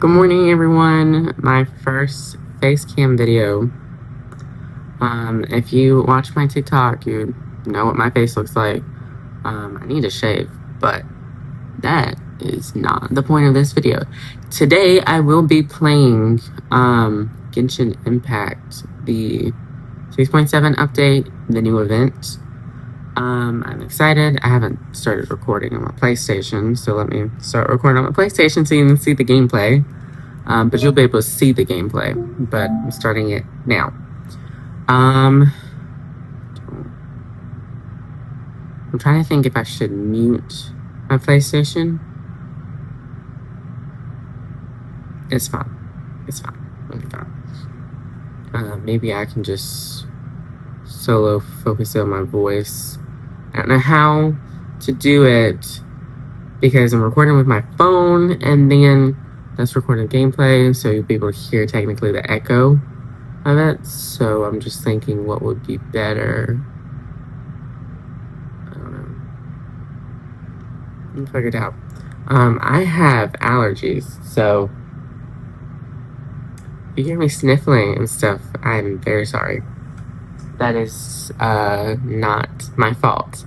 Good morning, everyone. My first face cam video. If you watch my TikTok, you know what my face looks like. I need to shave, but that is not the point of this video. Today, I will be playing Genshin Impact, the 6.7 update, the new event. I'm excited. I haven't started recording on my PlayStation, so let me start recording on my PlayStation so you can see the gameplay. But you'll be able to see the gameplay, but I'm starting it now. I'm trying to think if I should mute my PlayStation. It's fine. It's fine. It'll be fine. Maybe I can just solo focus on my voice. I don't know how to do it because I'm recording with my phone and then that's recording gameplay, so you'll be able to hear technically the echo of it. So I'm just thinking what would be better. I don't know. Let me figure it out. I have allergies, so if you hear me sniffling and stuff, I'm very sorry. That is not my fault.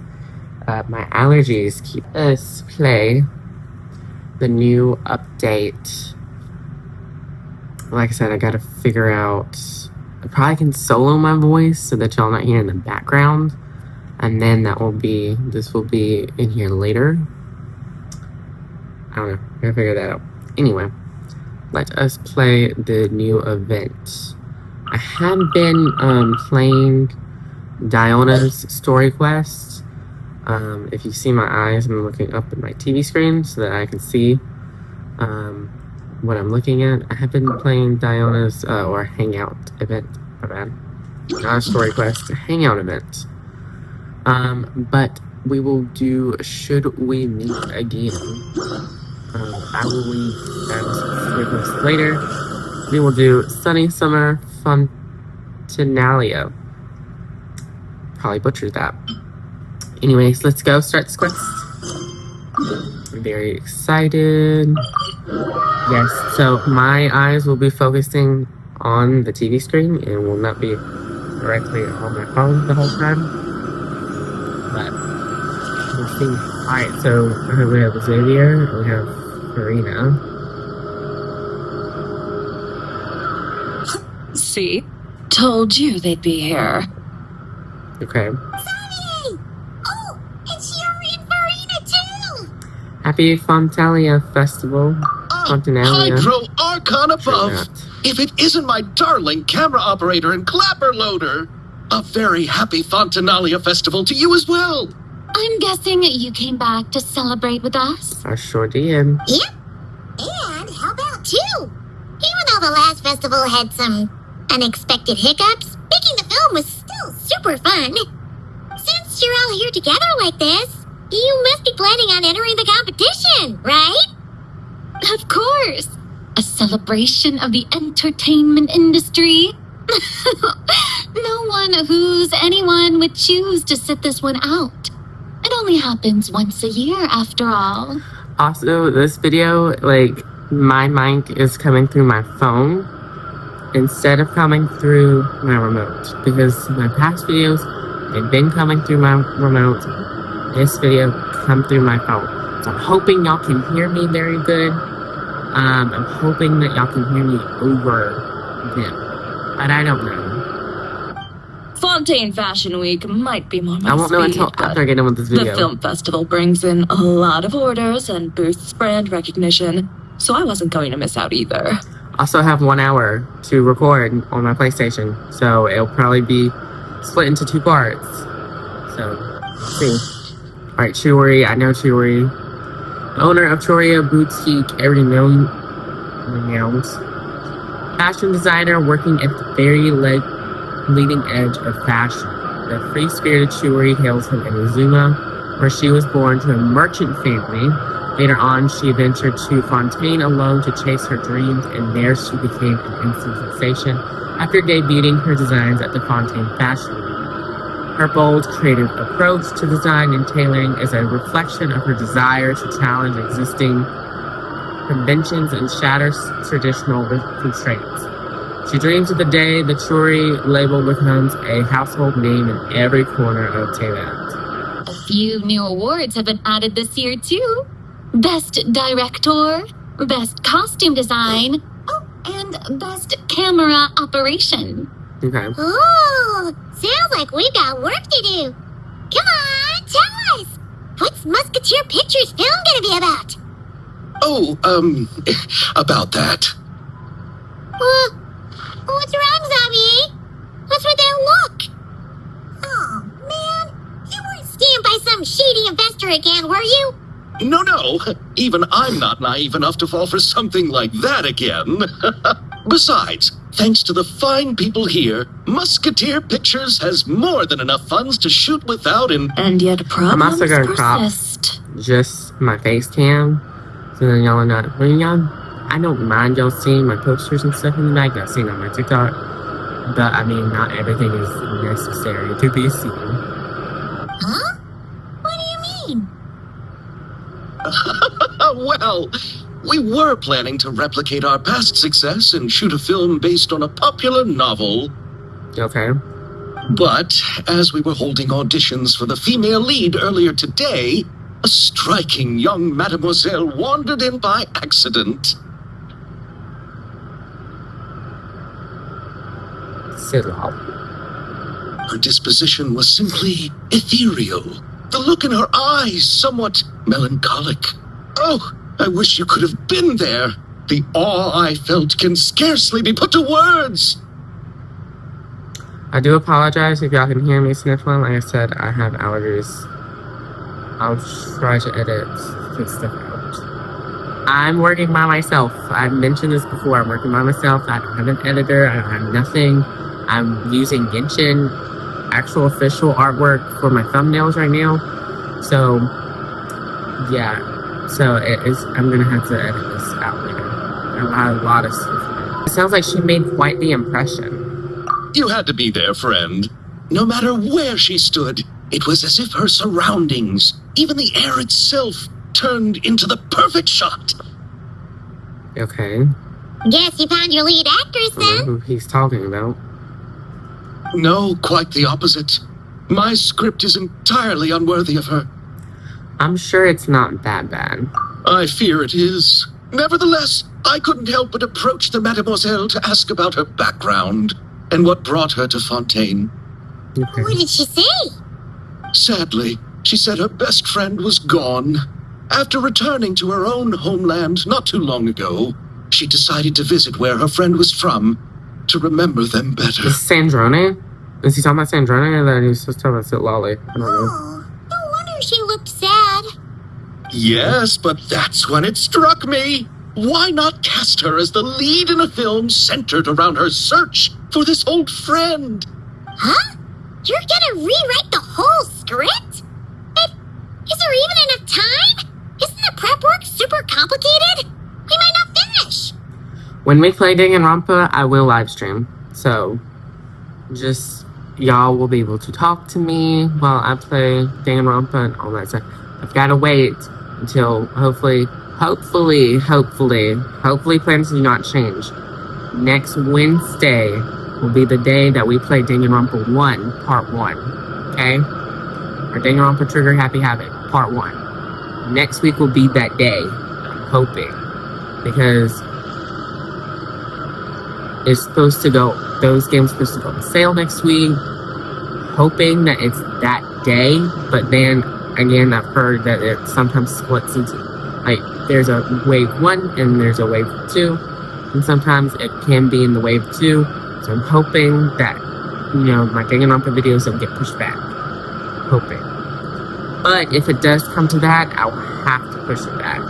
My allergies keep us play the new update. Like I said, I gotta figure out. I probably can solo my voice so that y'all not hear in the background, and then this will be in here later. I don't know. I gotta figure that out. Anyway, let us play the new event. I have been playing Diona's story quest. If you see my eyes, I'm looking up at my TV screen so that I can see what I'm looking at. I have been playing Diona's or Hangout event. My bad. Not a story quest, a Hangout event. But we will do Should We Meet Again? I will leave that later. We will do Sunny Summer Fontinalia. Probably butchered that. Anyways, let's go start this quest. I'm very excited. Yes, so my eyes will be focusing on the TV screen and will not be directly on my phone the whole time. But we'll see. Alright, so we have Xavier, we have Karina. See? Told you they'd be here. Okay. Happy Fontinalia Festival. Fontinalia. Hydro Archon above. If it isn't my darling camera operator and clapper loader. A very happy Fontinalia Festival to you as well. I'm guessing you came back to celebrate with us? I sure did. Yep. And how about two? Even though the last festival had some unexpected hiccups, making the film was still super fun. Since you're all here together like this, you must be planning on entering the competition, right? Of course. A celebration of the entertainment industry. Anyone would choose to sit this one out. It only happens once a year, after all. Also, this video, my mic is coming through my phone instead of coming through my remote. Because my past videos, they've been coming through my remote. This video come through my phone. So I'm hoping y'all can hear me very good. I'm hoping that y'all can hear me over them. But I don't know. Fontaine Fashion Week might be more my I won't know speed, until after I get done with this video. The film festival brings in a lot of orders and boosts brand recognition, so I wasn't going to miss out either. I also have 1 hour to record on my PlayStation, so it'll probably be split into 2 parts. So, let's see. Alright, Churi. I know Churi. Owner of Choria Boutique, renowned fashion designer working at the very leading edge of fashion. The free-spirited Churi hails from Inazuma, where she was born to a merchant family. Later on, she ventured to Fontaine alone to chase her dreams, and there she became an instant sensation after debuting her designs at the Fontaine Fashion Week. Her bold, creative approach to design and tailoring is a reflection of her desire to challenge existing conventions and shatters traditional constraints. She dreams of the day the Churi label becomes a household name in every corner of Thailand. A few new awards have been added this year, too. Best Director, Best Costume Design, and Best Camera Operation. Okay. Oh, sounds like we've got work to do. Come on, tell us. What's Musketeer Pictures film gonna be about? Oh, about that. What's wrong, Xavier? What's with that look? Oh, man. You weren't scammed by some shady investor again, were you? No. Even I'm not naive enough to fall for something like that again. Besides, thanks to the fine people here, Musketeer Pictures has more than enough funds to shoot without And yet I'm also problems gonna crop persist. just my face cam, so then y'all are not. I don't mind y'all seeing my posters and stuff in the back. Y'all seen on my TikTok, but I mean, not everything is necessary to be seen. Huh? What do you mean? Well, we were planning to replicate our past success and shoot a film based on a popular novel. Okay. But as we were holding auditions for the female lead earlier today, a striking young mademoiselle wandered in by accident. CITLALI. Her disposition was simply ethereal. The look in her eyes somewhat melancholic. Oh, I wish you could have been there. The awe I felt can scarcely be put to words. I do apologize if y'all can hear me sniffling. Like I said, I have allergies. I'll try to edit this stuff out. I'm working by myself. I've mentioned this before. I'm working by myself. I don't have an editor. I don't have nothing. I'm using Genshin, actual official artwork for my thumbnails right now. So, yeah. So I'm gonna have to edit this out later. A lot of stuff. It sounds like she made quite the impression. You had to be there, friend. No matter where she stood, it was as if her surroundings, even the air itself, turned into the perfect shot. Okay. Guess you found your lead actress I don't know then? who he's talking about. No, quite the opposite. My script is entirely unworthy of her. I'm sure it's not that bad. I fear it is. Nevertheless, I couldn't help but approach the mademoiselle to ask about her background and what brought her to Fontaine. Okay. What did she say? Sadly, she said her best friend was gone. After returning to her own homeland not too long ago, she decided to visit where her friend was from to remember them better. Is Sandrone? Is he talking about Sandrone or then he's just talking about CITLALI? I don't know. Oh, no wonder she looked sad. Yes, but that's when it struck me. Why not cast her as the lead in a film centered around her search for this old friend? Huh? You're gonna rewrite the whole script? But is there even enough time? Isn't the prep work super complicated? We might not finish. When we play Danganronpa, I will live stream. So, just y'all will be able to talk to me while I play Danganronpa and all that stuff. I've got to wait until hopefully plans do not change. Next Wednesday will be the day that we play Danganronpa 1, Part 1. Okay? Or Danganronpa Trigger Happy Habit, Part 1. Next week will be that day. I'm hoping. Because it's supposed to go, those games are supposed to go on sale next week. Hoping that it's that day, but then again, I've heard that it sometimes splits into, like, there's a wave 1 and there's a wave 2, and sometimes it can be in the wave 2, so I'm hoping that, my Danganronpa videos don't get pushed back. Hoping. But if it does come to that, I'll have to push it back.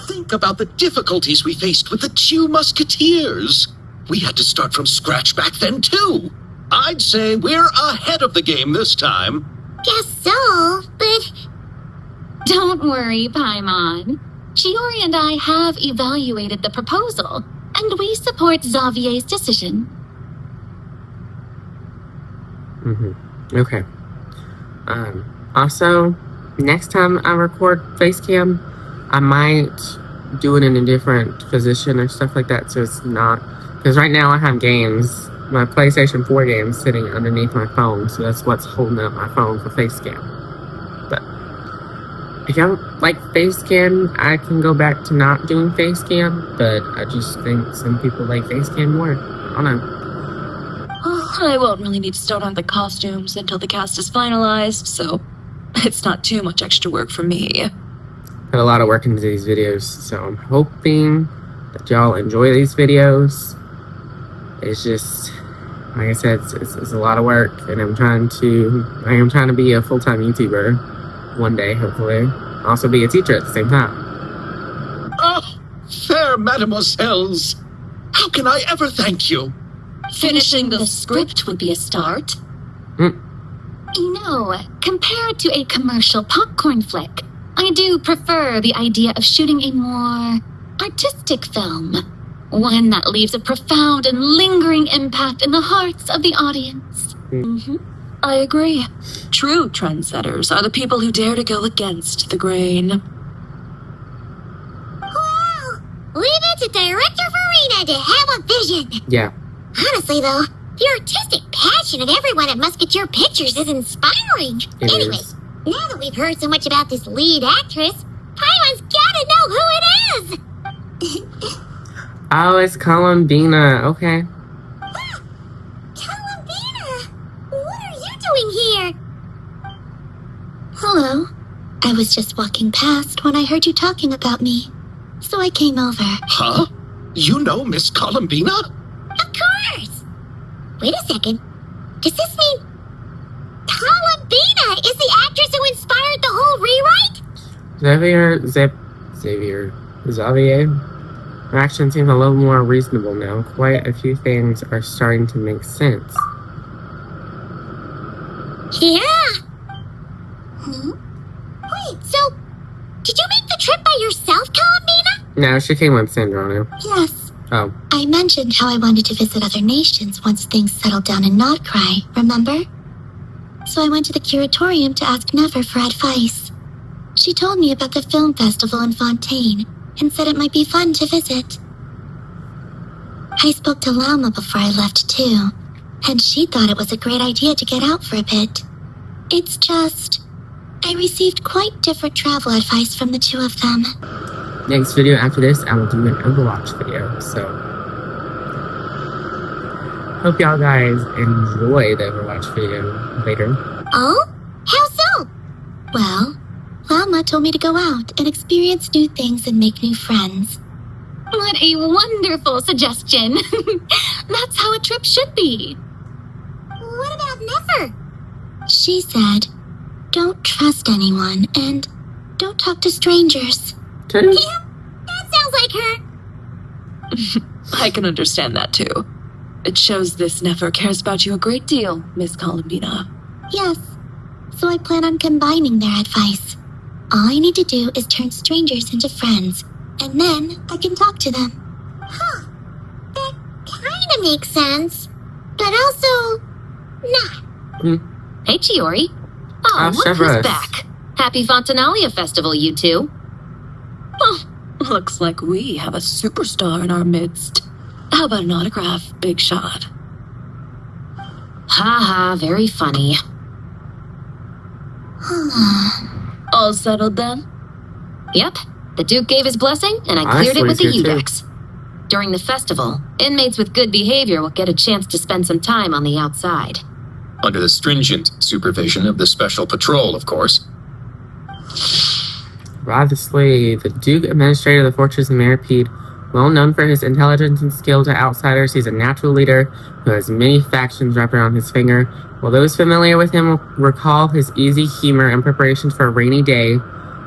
Think about the difficulties we faced with the two musketeers. We had to start from scratch back then, too. I'd say we're ahead of the game this time. Guess so, but Don't worry, Paimon. Shiori and I have evaluated the proposal, and we support Xavier's decision. Okay. Also, next time I record Facecam, I might do it in a different position or stuff like that, so it's not... Because right now I have games, my PlayStation 4 games sitting underneath my phone, so that's what's holding up my phone for face cam. But if y'all like face cam, I can go back to not doing face cam, but I just think some people like face cam more. I don't know. Oh, I won't really need to start on the costumes until the cast is finalized, so it's not too much extra work for me. Put a lot of work into these videos, so I'm hoping that y'all enjoy these videos. It's just, like I said, it's a lot of work, and I am trying to be a full-time YouTuber one day, hopefully. Also be a teacher at the same time. Oh, fair mademoiselles. How can I ever thank you? Finishing the script would be a start. You know, compared to a commercial popcorn flick, I do prefer the idea of shooting a more artistic film. One that leaves a profound and lingering impact in the hearts of the audience. I agree. True trendsetters are the people who dare to go against the grain. Well, leave it to Director Farina to have a vision. Yeah. Honestly, though, the artistic passion of everyone at Musketeer Pictures is inspiring. Anyway, now that we've heard so much about this lead actress, Paimon's gotta know who it is! Oh, it's Columbina. Okay. Columbina! What are you doing here? Hello. I was just walking past when I heard you talking about me, so I came over. Huh? You know Miss Columbina? Of course! Wait a second. Does this mean Columbina is the actress who inspired the whole rewrite? Xavier? Her action seems a little more reasonable now. Quite a few things are starting to make sense. Yeah. Wait, so did you make the trip by yourself, Columbina? No, she came with Sandrone. Yes. Oh. I mentioned how I wanted to visit other nations once things settled down in Notcry, remember? So I went to the curatorium to ask Never for advice. She told me about the film festival in Fontaine and said it might be fun to visit. I spoke to Lama before I left too, and she thought it was a great idea to get out for a bit. It's just, I received quite different travel advice from the two of them. Next video after this, I will do an Overwatch video, so... Hope y'all guys enjoy the Overwatch video later. Oh? How so? Well, Lama told me to go out and experience new things and make new friends. What a wonderful suggestion. That's how a trip should be. What about Never? She said, don't trust anyone and don't talk to strangers. Yeah, that sounds like her. I can understand that too. It shows this Never cares about you a great deal, Miss Columbina. Yes, so I plan on combining their advice. All I need to do is turn strangers into friends, and then I can talk to them. Huh. That kinda makes sense. But also, not. Hey, Chiori. Oh, Look Severus. who's back. Happy Fontinalia Festival, you two. Oh, looks like we have a superstar in our midst. How about an autograph, big shot? Ha ha, very funny. All settled then? Yep, the Duke gave his blessing, and I cleared it with the Honestly, too. Udex. During the festival, inmates with good behavior will get a chance to spend some time on the outside. Under the stringent supervision of the Special Patrol, of course. Obviously, the Duke Administrator of the Fortress of Maripede, well known for his intelligence and skill to outsiders, he's a natural leader who has many factions wrapped around his finger. While those familiar with him will recall his easy humor and preparations for a rainy day,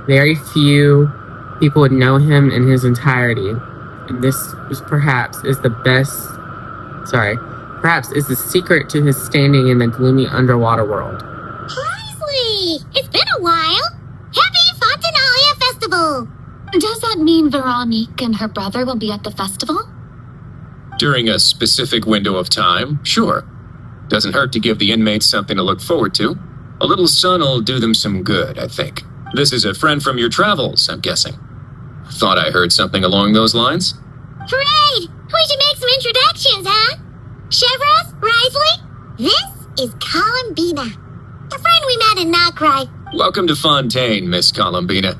very few people would know him in his entirety. And this is perhaps is the secret to his standing in the gloomy underwater world. Paisley! It's been a while. Happy Fontinalia Festival! Does that mean Veronique and her brother will be at the festival? During a specific window of time, sure. Doesn't hurt to give the inmates something to look forward to. A little sun'll do them some good, I think. This is a friend from your travels, I'm guessing. Thought I heard something along those lines. Great! We should make some introductions, huh? Chevros, Risley, this is Columbina, a friend we met in Notcry. Welcome to Fontaine, Miss Columbina.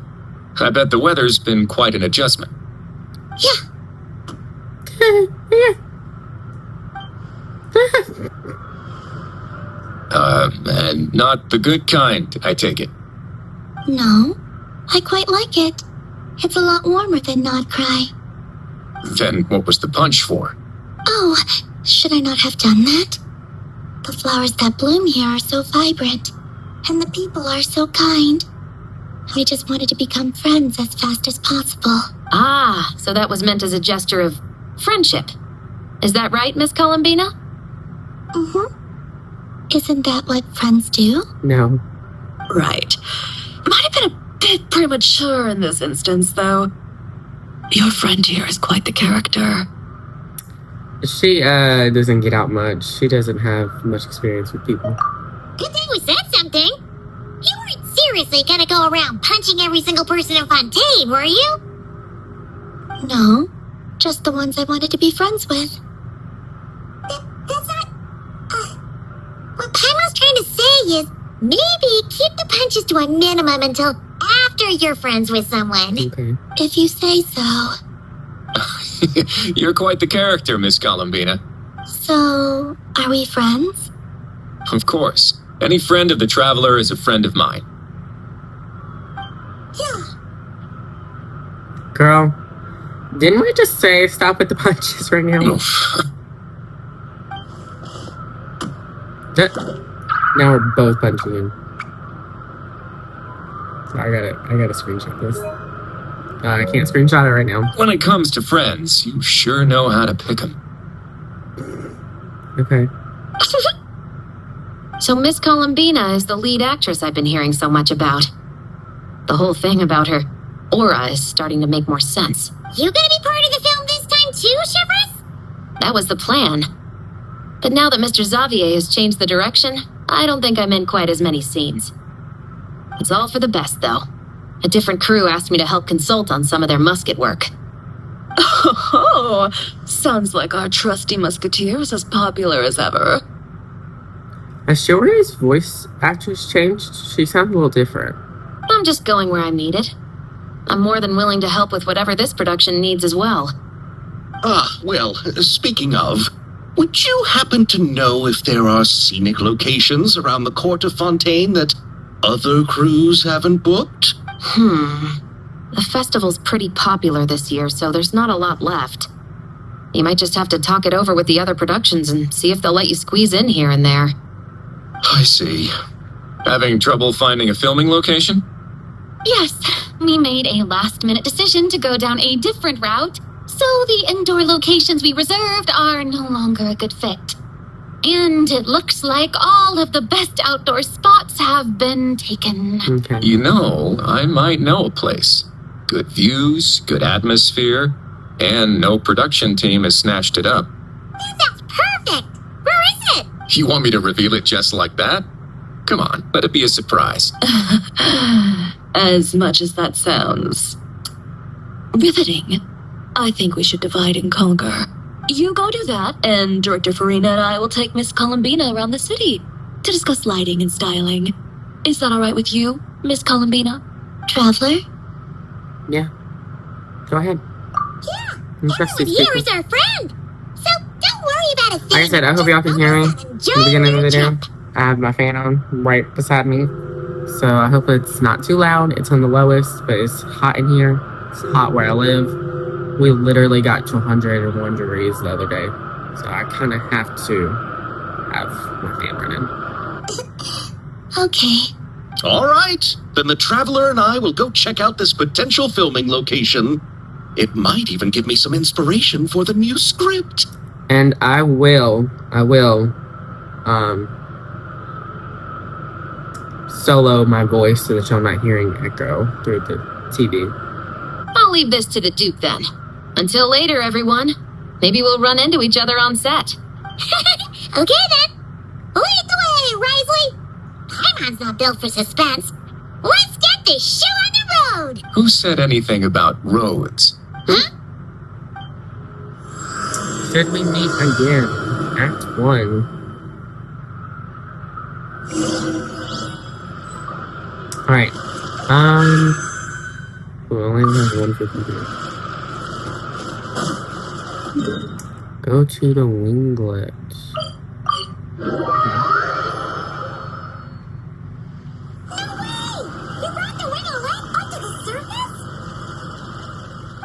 I bet the weather's been quite an adjustment. Yeah, And not the good kind, I take it. No, I quite like it. It's a lot warmer than Notcry. Then what was the punch for? Oh, should I not have done that? The flowers that bloom here are so vibrant, and the people are so kind. I just wanted to become friends as fast as possible. Ah, so that was meant as a gesture of friendship. Is that right, Miss Columbina? Mm-hmm. Isn't that what friends do? No. Right. Might have been a bit premature in this instance, though. Your friend here is quite the character. She doesn't get out much. She doesn't have much experience with people. good thing we said something. You weren't seriously gonna go around punching every single person in Fontaine, were you? No, just the ones I wanted to be friends with. That's not... what Paimon's trying to say is, maybe keep the punches to a minimum until after you're friends with someone. Okay. If you say so. You're quite the character, Miss Columbina. So, are we friends? Of course. Any friend of the Traveler is a friend of mine. Yeah. Girl, didn't we just say stop with the punches right now? Now we're both punching him. I gotta screenshot this. I can't screenshot it right now. When it comes to friends, you sure know how to pick 'em. Okay. So Miss Columbina is the lead actress I've been hearing so much about. The whole thing about her aura is starting to make more sense. You gonna be part of the film this time too, Shivers? That was the plan. But now that Mr. Xavier has changed the direction, I don't think I'm in quite as many scenes. It's all for the best, though. A different crew asked me to help consult on some of their musket work. Oh, sounds like our trusty musketeer is as popular as ever. Has Shiori's voice actress changed? She sounds a little different. I'm just going where I'm needed. I'm more than willing to help with whatever this production needs as well. Well, speaking of, would you happen to know if there are scenic locations around the court of Fontaine that other crews haven't booked? The festival's pretty popular this year, so there's not a lot left. You might just have to talk it over with the other productions and see if they'll let you squeeze in here and there. I see. Having trouble finding a filming location? Yes, we made a last-minute decision to go down a different route, so the indoor locations we reserved are no longer a good fit. And it looks like all of the best outdoor spots have been taken. Okay. You know, I might know a place. Good views, good atmosphere, and no production team has snatched it up. That sounds perfect! Where is it? You want me to reveal it just like that? Come on, let it be a surprise. As much as that sounds riveting, I think we should divide and conquer. You go do that, and Director Farina and I will take Miss Columbina around the city to discuss lighting and styling. Is that all right with you, Miss Columbina? Traveler? Yeah. Go ahead. Yeah, I trust everyone these here people. is our friend. So don't worry about a thing. Like I said, I hope y'all can hear me. Just In enjoy the beginning of the your video, trip. I have my fan on right beside me. So I hope it's not too loud. It's on the lowest, but it's hot in here. It's hot where I live. We literally got to 101 degrees the other day. So I kind of have to have my fan running. Okay. All right, then the Traveler and I will go check out this potential filming location. It might even give me some inspiration for the new script. And I will, solo my voice so that y'all not hearing echo through the TV. I'll leave this to the Duke then. Until later, everyone. Maybe we'll run into each other on set. Okay then. Lead the way, Risley. Paimon's not built for suspense. Let's get this show on the road. Who said anything about roads? Should we meet again? Act 1. Alright. We only have 153. Go to the winglet.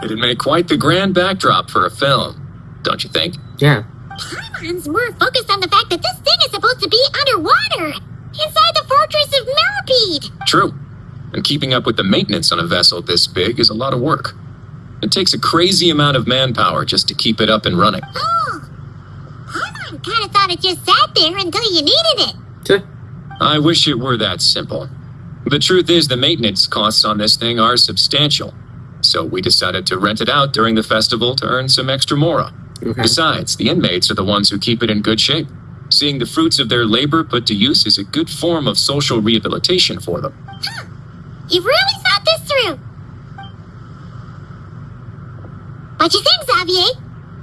It'd make quite the grand backdrop for a film, don't you think? Yeah. Paimon's more focused on the fact that this thing is supposed to be underwater, inside the fortress of Millipede. True. And keeping up with the maintenance on a vessel this big is a lot of work. It takes a crazy amount of manpower just to keep it up and running. Oh, Paimon kind of thought it just sat there until you needed it. I wish it were that simple. The truth is the maintenance costs on this thing are substantial. So we decided to rent it out during the festival to earn some extra mora. Okay. Besides, the inmates are the ones who keep it in good shape. Seeing the fruits of their labor put to use is a good form of social rehabilitation for them. You've really thought this through. What you think, Xavier?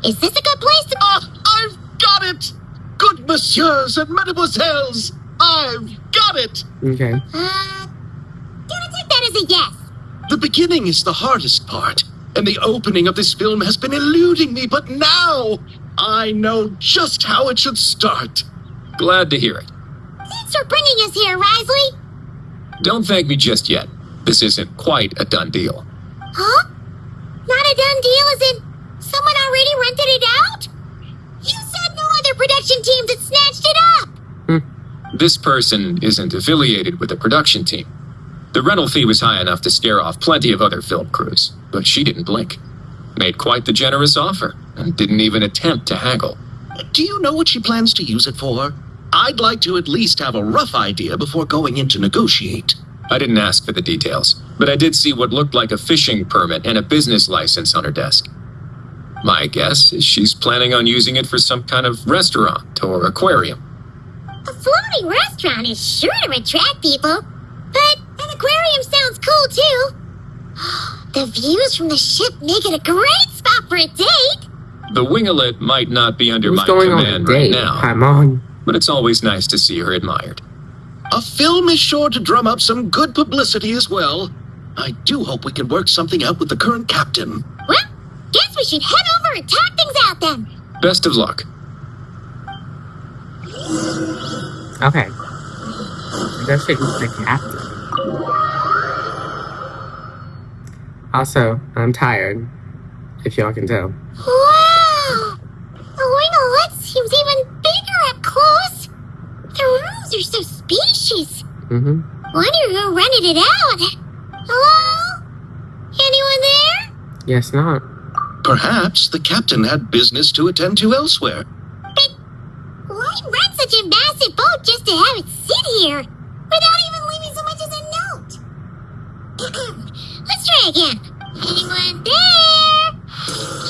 Is this a good place to... I've got it! Good messieurs and mesdemoiselles, I've got it! Okay. Gonna take that as a yes. The beginning is the hardest part, and the opening of this film has been eluding me, but now I know just how it should start. Glad to hear it. Thanks for bringing us here, Risley. Don't thank me just yet. This isn't quite a done deal. Huh? Not a done deal as in someone already rented it out? You said no other production teams had snatched it up. This person isn't affiliated with the production team. The rental fee was high enough to scare off plenty of other film crews, but she didn't blink. Made quite the generous offer, and didn't even attempt to haggle. Do you know what she plans to use it for? I'd like to at least have a rough idea before going in to negotiate. I didn't ask for the details, but I did see what looked like a fishing permit and a business license on her desk. My guess is she's planning on using it for some kind of restaurant or aquarium. A floating restaurant is sure to attract people, but an aquarium sounds cool too. The views from the ship make it a great spot for a date. The wingelet might not be under Who's my going on a command right date? now, Paimon. but it's always nice to see her admired. A film is sure to drum up some good publicity as well. I do hope we can work something out with the current captain. Well, guess we should head over and talk things out then. Best of luck. Okay. I guess she's the captain. Also, I'm tired, if y'all can tell. Wow! The winglet seems even bigger up close. The rooms are so spacious. Mm-hmm. Wonder who rented it out. Hello? Anyone there? Yes, not. Perhaps the captain had business to attend to elsewhere. But why rent such a massive boat just to have it sit here without even leaving so much as a note? Let's try again. Anyone there?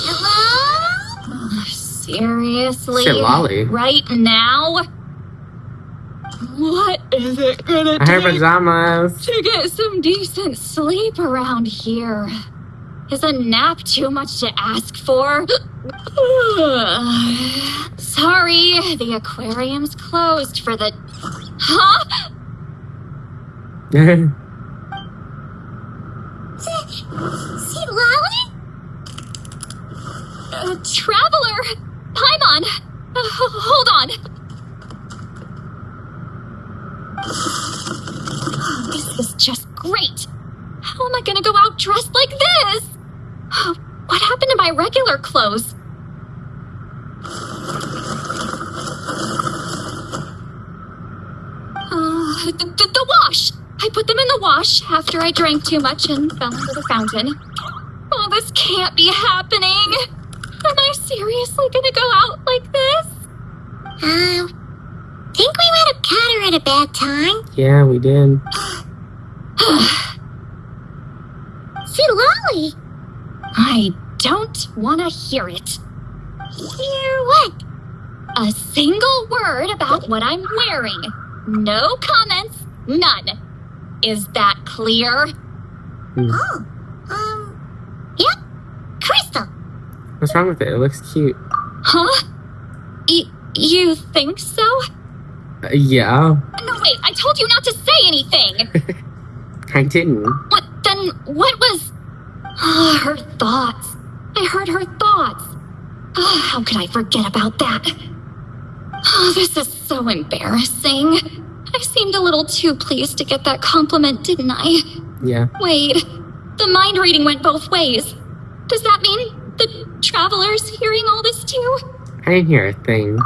Hello? Seriously? CITLALI. Right now? What is it gonna I have take pajamas. to get some decent sleep around here? Is a nap too much to ask for? Sorry, the aquarium's closed for the... Huh? CITLALI? Traveler! Paimon! Hold on! This is just great! How am I gonna go out dressed like this? What happened to my regular clothes? The wash! I put them in the wash after I drank too much and fell into the fountain. Oh, this can't be happening! Am I seriously gonna go out like this? Think we might have caught her at a bad time. Yeah, we did. CITLALI! I don't want to hear it. Hear what? A single word about what I'm wearing. No comments. None. Is that clear? Oh, yep, Crystal. What's wrong with it? It looks cute. Huh? You think so? Yeah. No, wait, I told you not to say anything! I didn't. What was... her thoughts. I heard her thoughts. How could I forget about that? This is so embarrassing. I seemed a little too pleased to get that compliment, didn't I? Yeah. Wait, the mind reading went both ways. Does that mean the traveler's hearing all this too? I didn't hear a thing.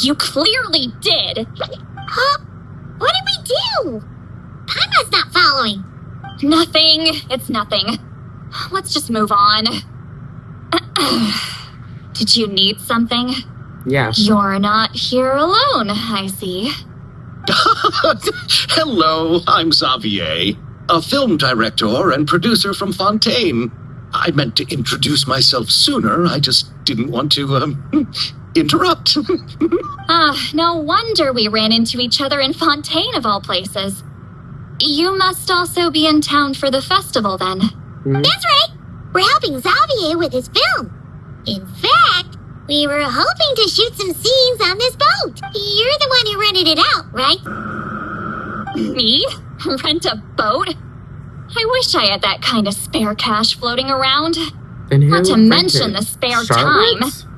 You clearly did. Huh? What did we do? Paimon's not following. Nothing. It's nothing. Let's just move on. Did you need something? Yeah. You're not here alone, I see. Hello, I'm Xavier, a film director and producer from Fontaine. I meant to introduce myself sooner, I just didn't want to, interrupt. No wonder we ran into each other in Fontaine of all places. You must also be in town for the festival then. That's right. We're helping Xavier with his film. In fact, we were hoping to shoot some scenes on this boat. You're the one who rented it out, right? Me? Rent a boat? I wish I had that kind of spare cash floating around. Then who Not to rented? mention the spare Charlotte's? time.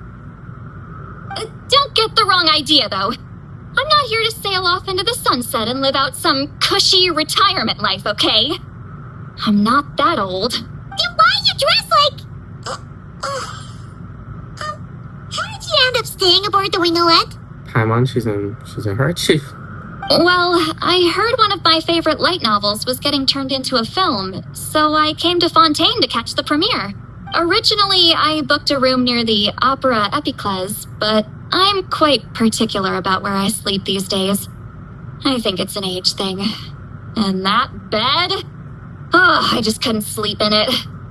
Don't get the wrong idea, though. I'm not here to sail off into the sunset and live out some cushy retirement life, okay? I'm not that old. Then why you dress like... how did you end up staying aboard the Wingolette? Paimon, she's in her chief. Well, I heard one of my favorite light novels was getting turned into a film, so I came to Fontaine to catch the premiere. Originally, I booked a room near the Opera Epicles, but I'm quite particular about where I sleep these days. I think it's an age thing. And that bed? Oh, I just couldn't sleep in it.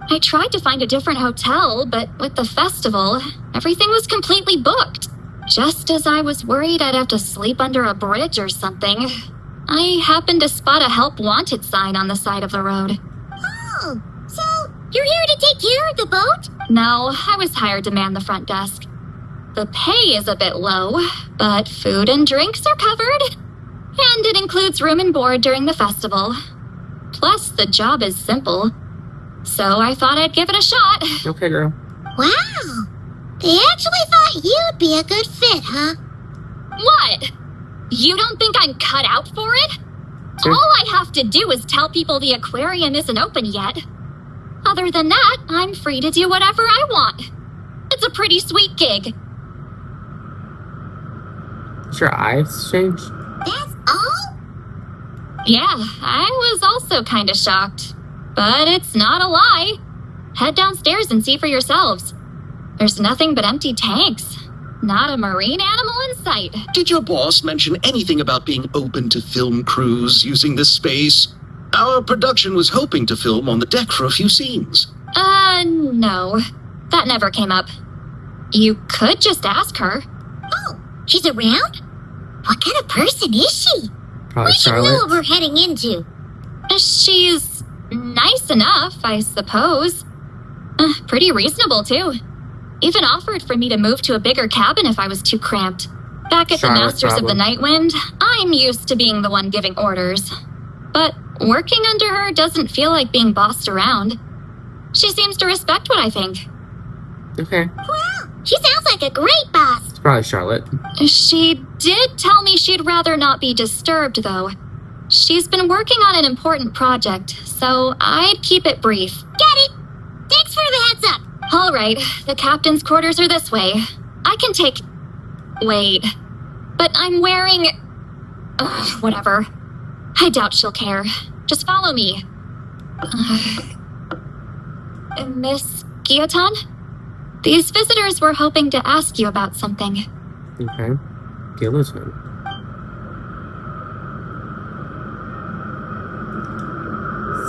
I tried to find a different hotel, but with the festival, everything was completely booked. Just as I was worried I'd have to sleep under a bridge or something, I happened to spot a help wanted sign on the side of the road. Oh, so you're here to take care of the boat? No, I was hired to man the front desk. The pay is a bit low, but food and drinks are covered. And it includes room and board during the festival. Plus, the job is simple. So I thought I'd give it a shot. Okay, girl. Wow. They actually thought you'd be a good fit, huh? What? You don't think I'm cut out for it? Sure. All I have to do is tell people the aquarium isn't open yet. Other than that, I'm free to do whatever I want. It's a pretty sweet gig. Is your eyes changed? That's all? Yeah, I was also kind of shocked. But it's not a lie. Head downstairs and see for yourselves. There's nothing but empty tanks. Not a marine animal in sight. Did your boss mention anything about being open to film crews using this space? Our production was hoping to film on the deck for a few scenes. No. That never came up. You could just ask her. Oh, she's around? What kind of person is she? Probably We should know what Charlotte. we're heading into. She's nice enough, I suppose. Pretty reasonable, too. Even offered for me to move to a bigger cabin if I was too cramped. Back at Charlotte the Masters of the problem. Night Wind, I'm used to being the one giving orders. But working under her doesn't feel like being bossed around. She seems to respect what I think. Okay. Wow, she sounds like a great boss. It's probably Charlotte. She did tell me she'd rather not be disturbed, though. She's been working on an important project, so I'd keep it brief. Got it. Thanks for the heads up. All right, the captain's quarters are this way. I can take... Wait. But I'm wearing... whatever. I doubt she'll care. Just follow me. Miss Guillotin? These visitors were hoping to ask you about something. Okay. Guillotin.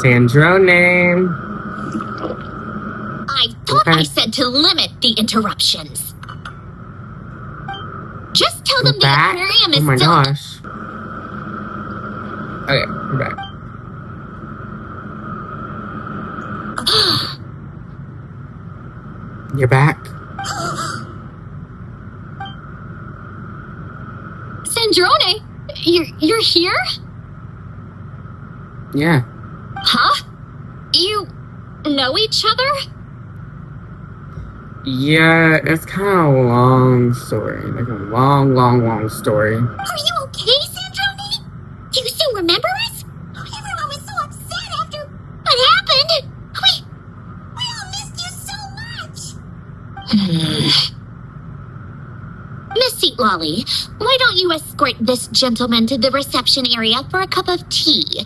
Sandrone. I thought Okay. I said to limit the interruptions. Just tell them the Back? aquarium Oh is my still... gosh. Okay, we're back. You're back. Sandrone, you're here? Yeah. Huh? You know each other? Yeah, it's kind of a long story. Like a long story. Are you okay, Sandrone? Do you still remember us? Everyone was so upset after what happened. We all missed you so much. Miss CITLALI, why don't you escort this gentleman to the reception area for a cup of tea?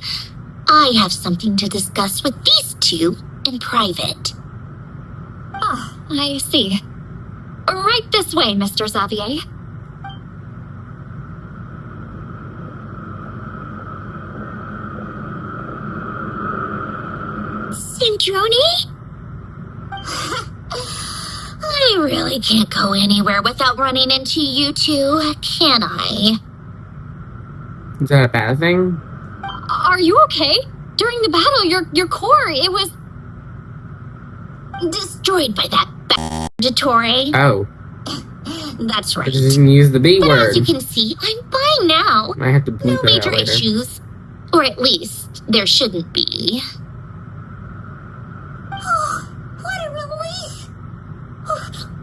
I have something to discuss with these two in private. Oh, I see. Right this way, Mr. Xavier. Sandrone? I really can't go anywhere without running into you two, can I? Is that a bad thing? Are you okay? During the battle, your core, it was destroyed by that Dottore. Oh. That's right. I didn't use the B But word. as you can see, I'm fine now. I have to bleep No that major out later. issues. Or at least, there shouldn't be. What a relief!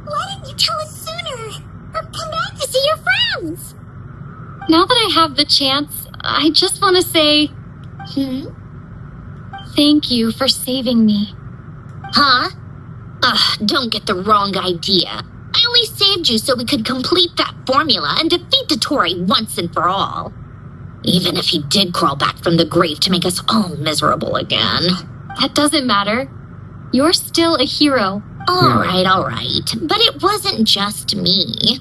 Why didn't you tell us sooner? Or come back to see your friends? Now that I have the chance, I just want to say thank you for saving me. Huh? Don't get the wrong idea. I only saved you so we could complete that formula and defeat Dottore once and for all. Even if he did crawl back from the grave to make us all miserable again. That doesn't matter. You're still a hero. All right. But it wasn't just me.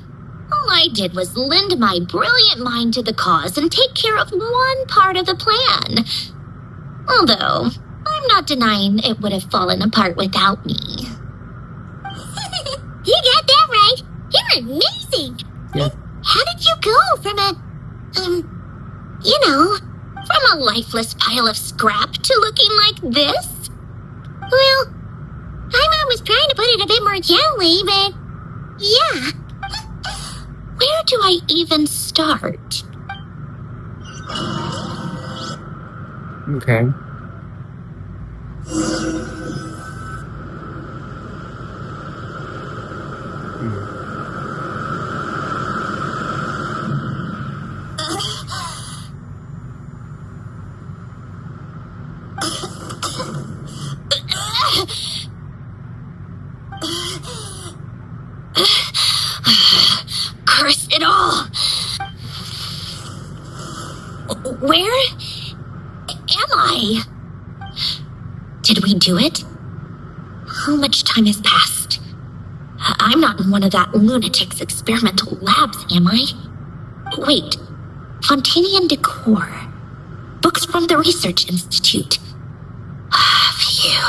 All I did was lend my brilliant mind to the cause and take care of one part of the plan. Although, I'm not denying it would have fallen apart without me. You got that right. You're amazing. Yeah. How did you go from from a lifeless pile of scrap to looking like this? Well, I was trying to put it a bit more gently, but yeah. Where do I even start? Okay. Curse it all! Where am I? Did we do it? How much time has passed? I'm not in one of that lunatic's experimental labs, am I? Wait, Fontinian decor. Books from the Research Institute. Phew.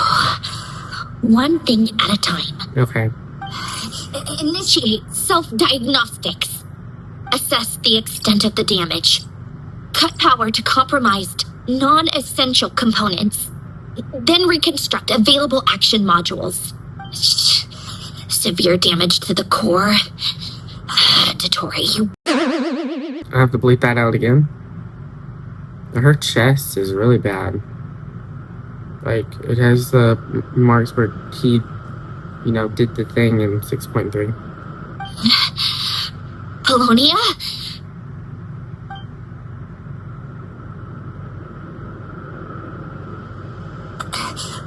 One thing at a time. Okay. Initiate self-diagnostics. Assess the extent of the damage. Cut power to compromised, non-essential components. Then reconstruct available action modules. Severe damage to the core. Dottore, you... I have to bleep that out again. Her chest is really bad. Like, it has the marks where he, did the thing in 6.3. Polonia?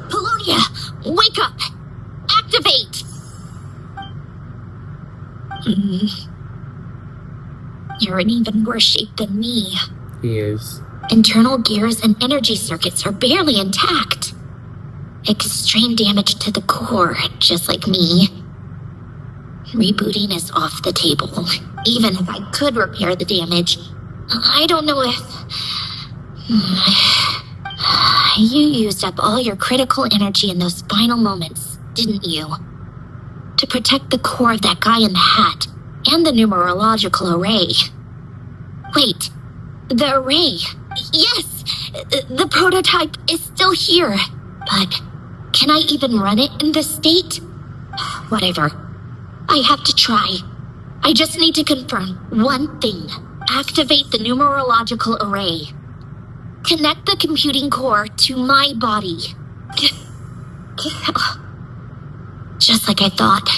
Polonia, wake up! Activate! You're in even worse shape than me. He is. Internal gears and energy circuits are barely intact. Extreme damage to the core, just like me. Rebooting is off the table. Even if I could repair the damage, I don't know if... You used up all your critical energy in those final moments, didn't you? To protect the core of that guy in the hat, and the numerological array. Wait, the array. Yes, the prototype is still here. But can I even run it in this state? Whatever. I have to try. I just need to confirm one thing. Activate the numerological array. Connect the computing core to my body. Just like I thought.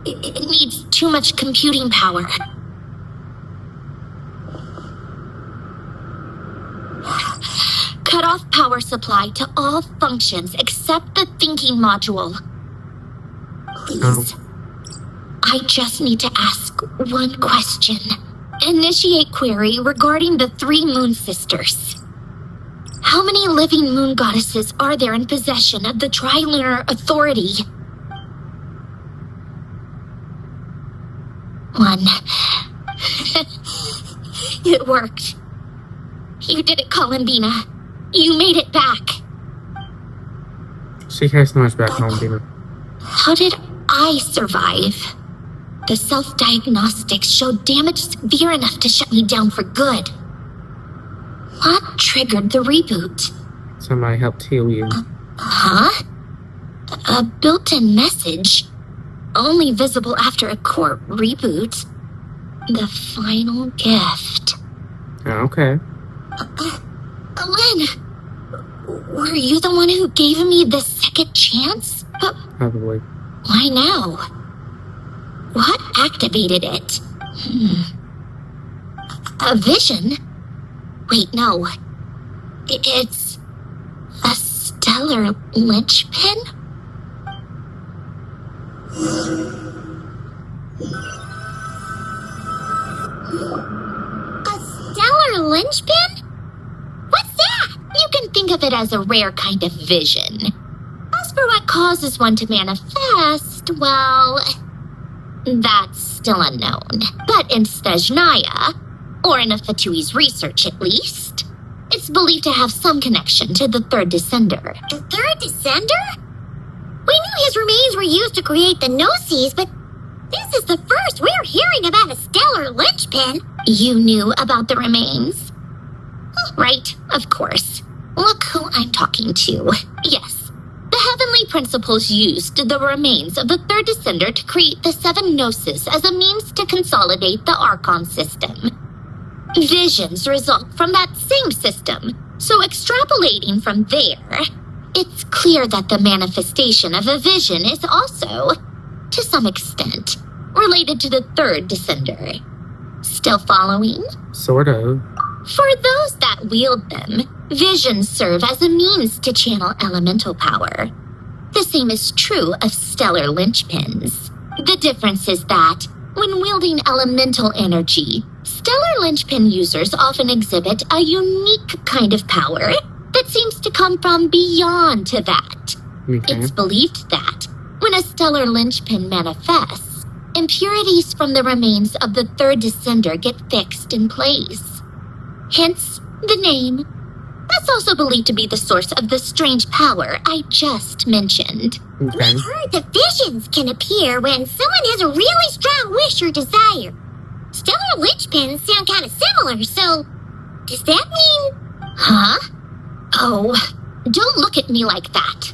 It needs too much computing power. Cut off power supply to all functions except the thinking module. Please. I just need to ask one question. Initiate query regarding the 3 moon sisters. How many living moon goddesses are there in possession of the Trilunar Authority? 1. It worked. You did it, Columbina. You made it back. She cares so much about Columbina. How did I survive? The self-diagnostics showed damage severe enough to shut me down for good. What triggered the reboot? Somebody helped heal you. Huh? A built-in message, only visible after a core reboot. The final gift. Okay. Len, were you the one who gave me the second chance? But Probably. why now? What activated it? A vision? Wait, no. It's a stellar linchpin? A stellar linchpin? What's that? You can think of it as a rare kind of vision. As for what causes one to manifest, well, that's still unknown. But in Snezhnaya, or in Afatui's research at least, it's believed to have some connection to the third descender. The third descender? We knew his remains were used to create the Gnosis, but this is the first we're hearing about a stellar linchpin. You knew about the remains? Right, of course. Look who I'm talking to. Yes, the heavenly principles used the remains of the third descender to create the 7 Gnosis as a means to consolidate the Archon system. Visions result from that same system, so extrapolating from there, it's clear that the manifestation of a vision is also, to some extent, related to the third descender. Still following? Sort of. For those that wield them, visions serve as a means to channel elemental power. The same is true of stellar linchpins. The difference is that, when wielding elemental energy, stellar linchpin users often exhibit a unique kind of power that seems to come from beyond to that. Okay. It's believed that, when a stellar linchpin manifests, impurities from the remains of the third descender get fixed in place. Hence, the name. That's also believed to be the source of the strange power I just mentioned. Okay. We've heard that visions can appear when someone has a really strong wish or desire. Stellar linchpins sound kind of similar, so does that mean... Huh? Oh, don't look at me like that.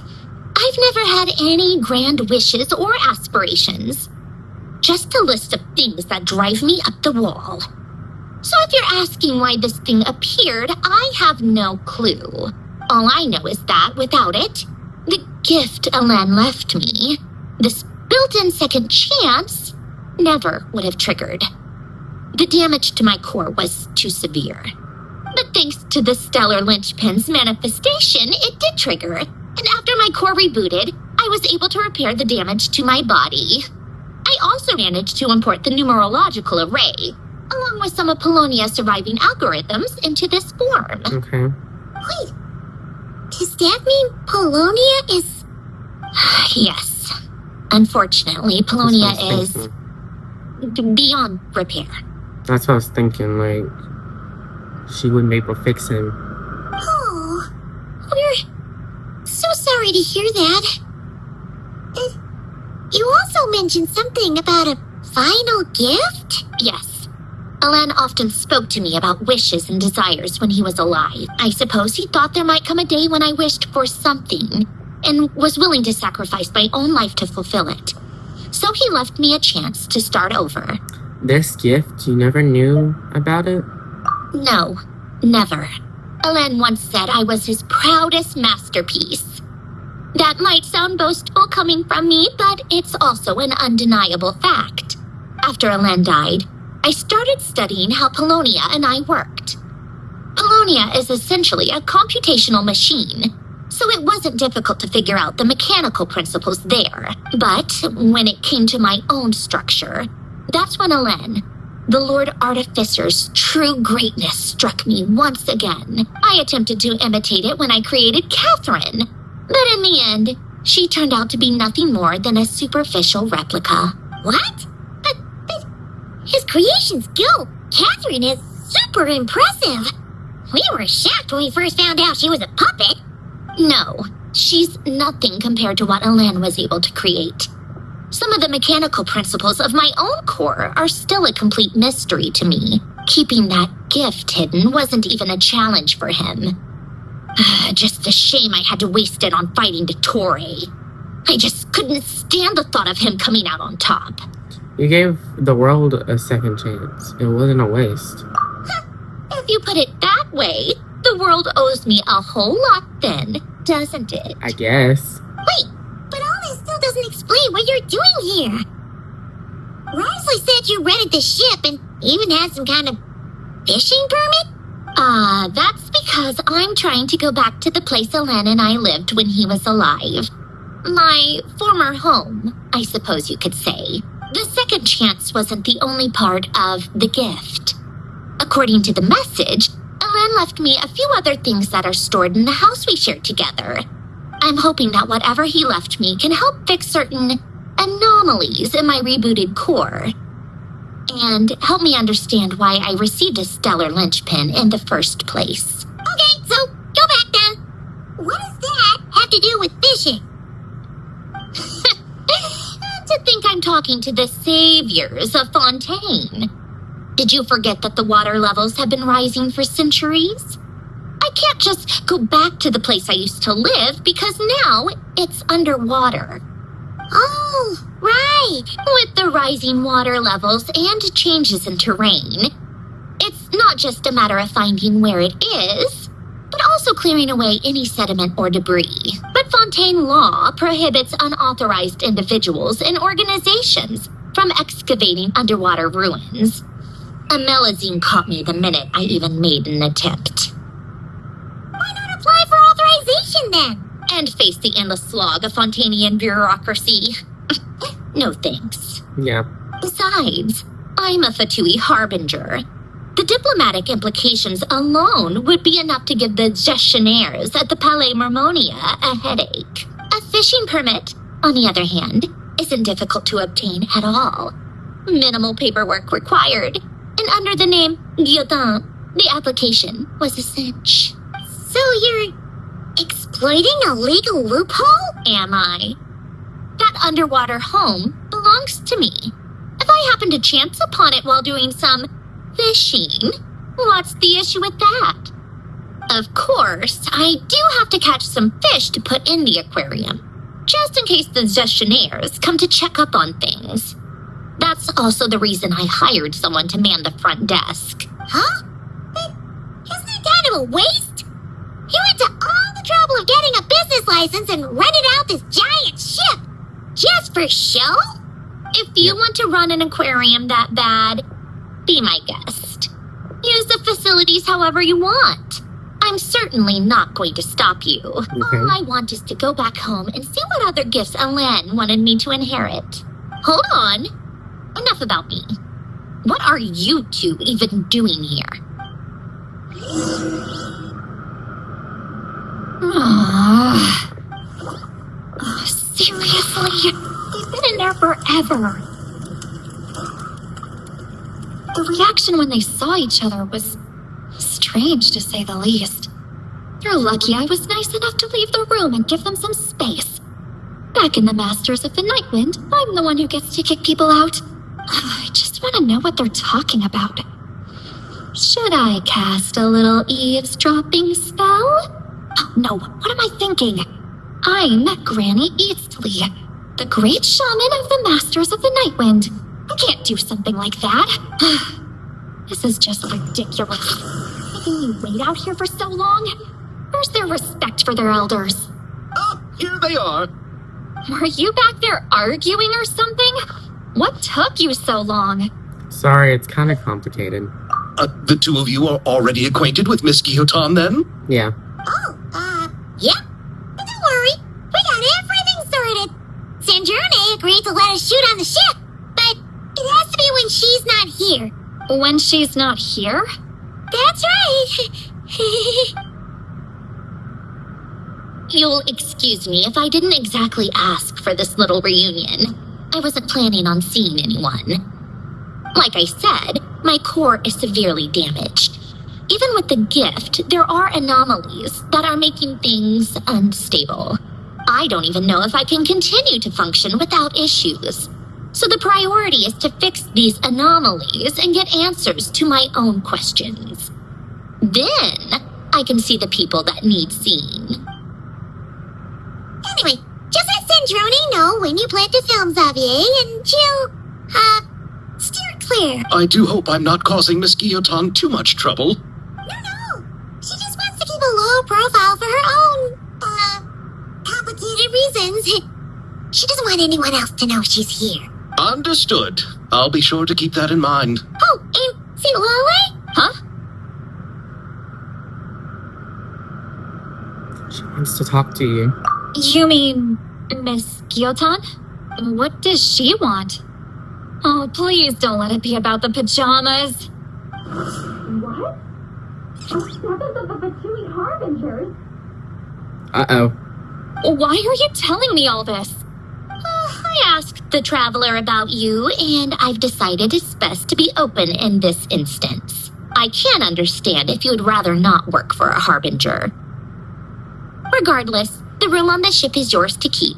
I've never had any grand wishes or aspirations. Just a list of things that drive me up the wall. So if you're asking why this thing appeared, I have no clue. All I know is that without it, the gift Elen left me, this built-in second chance, never would have triggered. The damage to my core was too severe. But thanks to the stellar linchpin's manifestation, it did trigger. And after my core rebooted, I was able to repair the damage to my body. I also managed to import the numerological array, along with some of Polonia's surviving algorithms, into this form. Okay. Wait, does that mean Polonia is... Yes. Unfortunately, Polonia That's what I was is thinking. beyond repair. That's what I was thinking, like, she wouldn't be able to fix him. Oh, we're so sorry to hear that. You also mentioned something about a final gift? Yes. Elen often spoke to me about wishes and desires when he was alive. I suppose he thought there might come a day when I wished for something, and was willing to sacrifice my own life to fulfill it. so he left me a chance to start over. This gift, you never knew about it? No, never. Alain once said I was his proudest masterpiece. That might sound boastful coming from me, but it's also an undeniable fact. After Alain died, I started studying how Polonia and I worked. Polonia is essentially a computational machine, so it wasn't difficult to figure out the mechanical principles there. But when it came to my own structure, that's when Alain, the Lord Artificer's true greatness, struck me once again. I attempted to imitate it when I created Catherine, but in the end, she turned out to be nothing more than a superficial replica. What? But his creation skill, Catherine, is super impressive. We were shocked when we first found out she was a puppet. No, she's nothing compared to what Alain was able to create. Some of the mechanical principles of my own core are still a complete mystery to me. Keeping that gift hidden wasn't even a challenge for him. Just a shame I had to waste it on fighting Dottore. I just couldn't stand the thought of him coming out on top. You gave the world a second chance. It wasn't a waste. If you put it that way, the world owes me a whole lot then, doesn't it? I guess. Wait, but all this still doesn't explain what you're doing here. Risley said you rented the ship and even had some kind of fishing permit? That's because I'm trying to go back to the place Alain and I lived when he was alive. My former home, I suppose you could say. The second chance wasn't the only part of the gift. According to the message, Alain left me a few other things that are stored in the house we shared together. I'm hoping that whatever he left me can help fix certain anomalies in my rebooted core. And help me understand why I received a stellar linchpin in the first place. Okay, so go back then. What does that have to do with fishing? To think I'm talking to the saviors of Fontaine. Did you forget that the water levels have been rising for centuries? I can't just go back to the place I used to live because now it's underwater. Oh, right. With the rising water levels and changes in terrain, it's not just a matter of finding where it is, but also clearing away any sediment or debris. But Fontaine law prohibits unauthorized individuals and organizations from excavating underwater ruins. A Melazine caught me the minute I even made an attempt. Why not apply for authorization then? And face the endless slog of Fontanian bureaucracy. No thanks. Yeah. Besides, I'm a Fatui harbinger. The diplomatic implications alone would be enough to give the gestionnaires at the Palais Marmonia a headache. A fishing permit, on the other hand, isn't difficult to obtain at all. Minimal paperwork required, and under the name Guillotin, the application was a cinch. So you're exploiting a legal loophole? Am I? That underwater home belongs to me. If I happen to chance upon it while doing some fishing, what's the issue with that? Of course, I do have to catch some fish to put in the aquarium, just in case the gestionnaires come to check up on things. That's also the reason I hired someone to man the front desk. Huh? But isn't it kind of a waste? He went to all the trouble of getting a business license and rented out this giant ship, just for show? If you want to run an aquarium that bad, be my guest. Use the facilities however you want. I'm certainly not going to stop you. Okay. All I want is to go back home and see what other gifts Alain wanted me to inherit. Hold on. Enough about me. What are you two even doing here? Seriously? They've been in there forever. The reaction when they saw each other was strange, to say the least. You're lucky I was nice enough to leave the room and give them some space. Back in the Masters of the Nightwind, I'm the one who gets to kick people out. I just want to know what they're talking about. Should I cast a little eavesdropping spell? Oh, no, what am I thinking? I'm Granny Eastleigh, The great shaman of the Masters of the Night Wind. I can't do something like that. This is just ridiculous. Making me wait out here for so long? Where's their respect for their elders? Oh, here they are. Were you back there arguing or something? What took you so long? Sorry, it's kind of complicated. The two of you are already acquainted with Miss Guillotin, then? Yeah. Yep. But don't worry, we got everything sorted. Sandrone agreed to let us shoot on the ship, but it has to be when she's not here. When she's not here? That's right. You'll excuse me if I didn't exactly ask for this little reunion. I wasn't planning on seeing anyone. Like I said, my core is severely damaged. Even with the gift, there are anomalies that are making things unstable. I don't even know if I can continue to function without issues. So the priority is to fix these anomalies and get answers to my own questions. Then I can see the people that need seeing. Anyway, just let Sandrone know when you plan to film Xavier, and she'll, steer clear. I do hope I'm not causing Miss Guillotin too much trouble. No. She just wants to keep a low profile for her own, complicated reasons. She doesn't want anyone else to know she's here. Understood. I'll be sure to keep that in mind. Oh, and CITLALI? Huh? She wants to talk to you. You mean Miss Guillotin? What does she want? Oh, please don't let it be about the pajamas. What? The seventh of the Fatui Harbingers? Uh-oh. Why are you telling me all this? I asked the traveler about you, and I've decided it's best to be open in this instance. I can understand if you'd rather not work for a harbinger. Regardless, the room on the ship is yours to keep.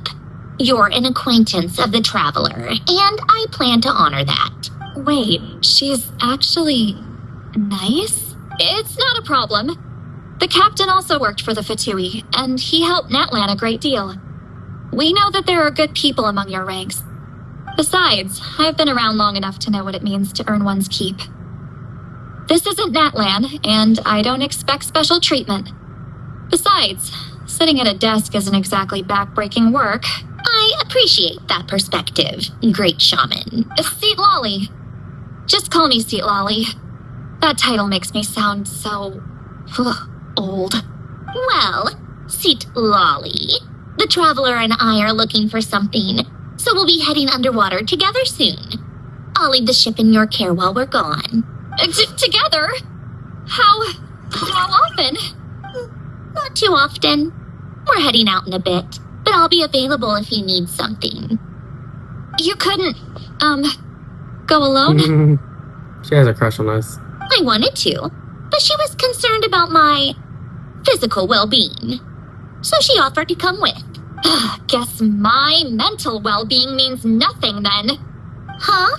You're an acquaintance of the traveler, and I plan to honor that. Wait, she's actually nice? It's not a problem. The captain also worked for the Fatui, and he helped Natlan a great deal. We know that there are good people among your ranks. Besides, I've been around long enough to know what it means to earn one's keep. This isn't Natlan, and I don't expect special treatment. Besides, sitting at a desk isn't exactly back-breaking work. I appreciate that perspective, great shaman. CITLALI. Just call me CITLALI. That title makes me sound so... old. Well, CITLALI. The traveler and I are looking for something, so we'll be heading underwater together soon. I'll leave the ship in your care while we're gone. Together? How often? Not too often. We're heading out in a bit, but I'll be available if you need something. You couldn't, go alone? She has a crush on us. I wanted to, but she was concerned about my physical well-being. So she offered to come with. Guess my mental well-being means nothing then. Huh?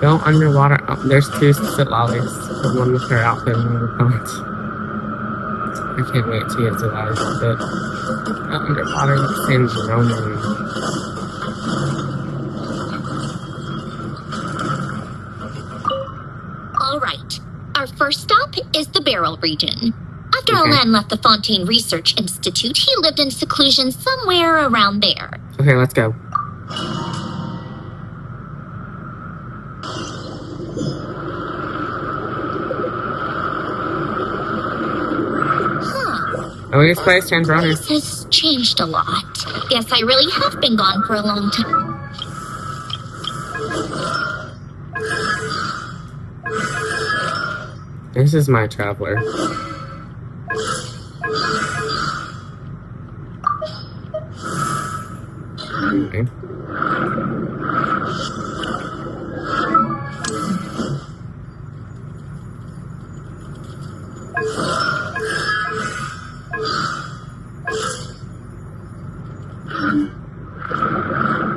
Go underwater. Oh, there's two CITLALIs. The one with her outfit and one with not. I can't wait to get to that outfit. Go underwater with Sandrone. All right. Our first stop is the Barrel region. After Okay. Alan left the Fontaine Research Institute, he lived in seclusion somewhere around there. Okay, let's go. Oh, we just play Sandrone. This has changed a lot. Guess I really have been gone for a long time. This is my traveler. Okay.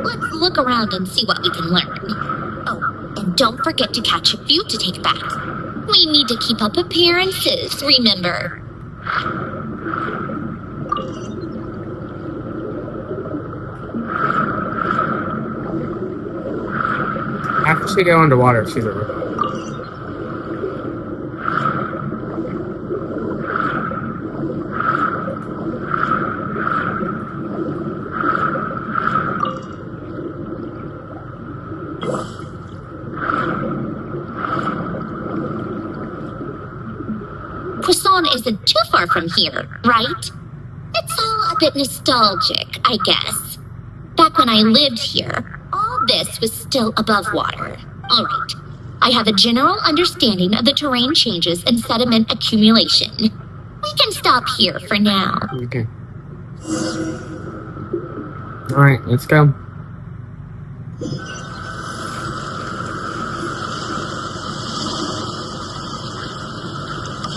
Let's look around and see what we can learn. Oh, and don't forget to catch a few to take back. We need to keep up appearances, remember. How can she go underwater if she's a robot? Poisson isn't too far from here, right? It's all a bit nostalgic, I guess. Back when I lived here, all this was still above water. All right. I have a general understanding of the terrain changes and sediment accumulation. We can stop here for now. Okay. Alright, let's go.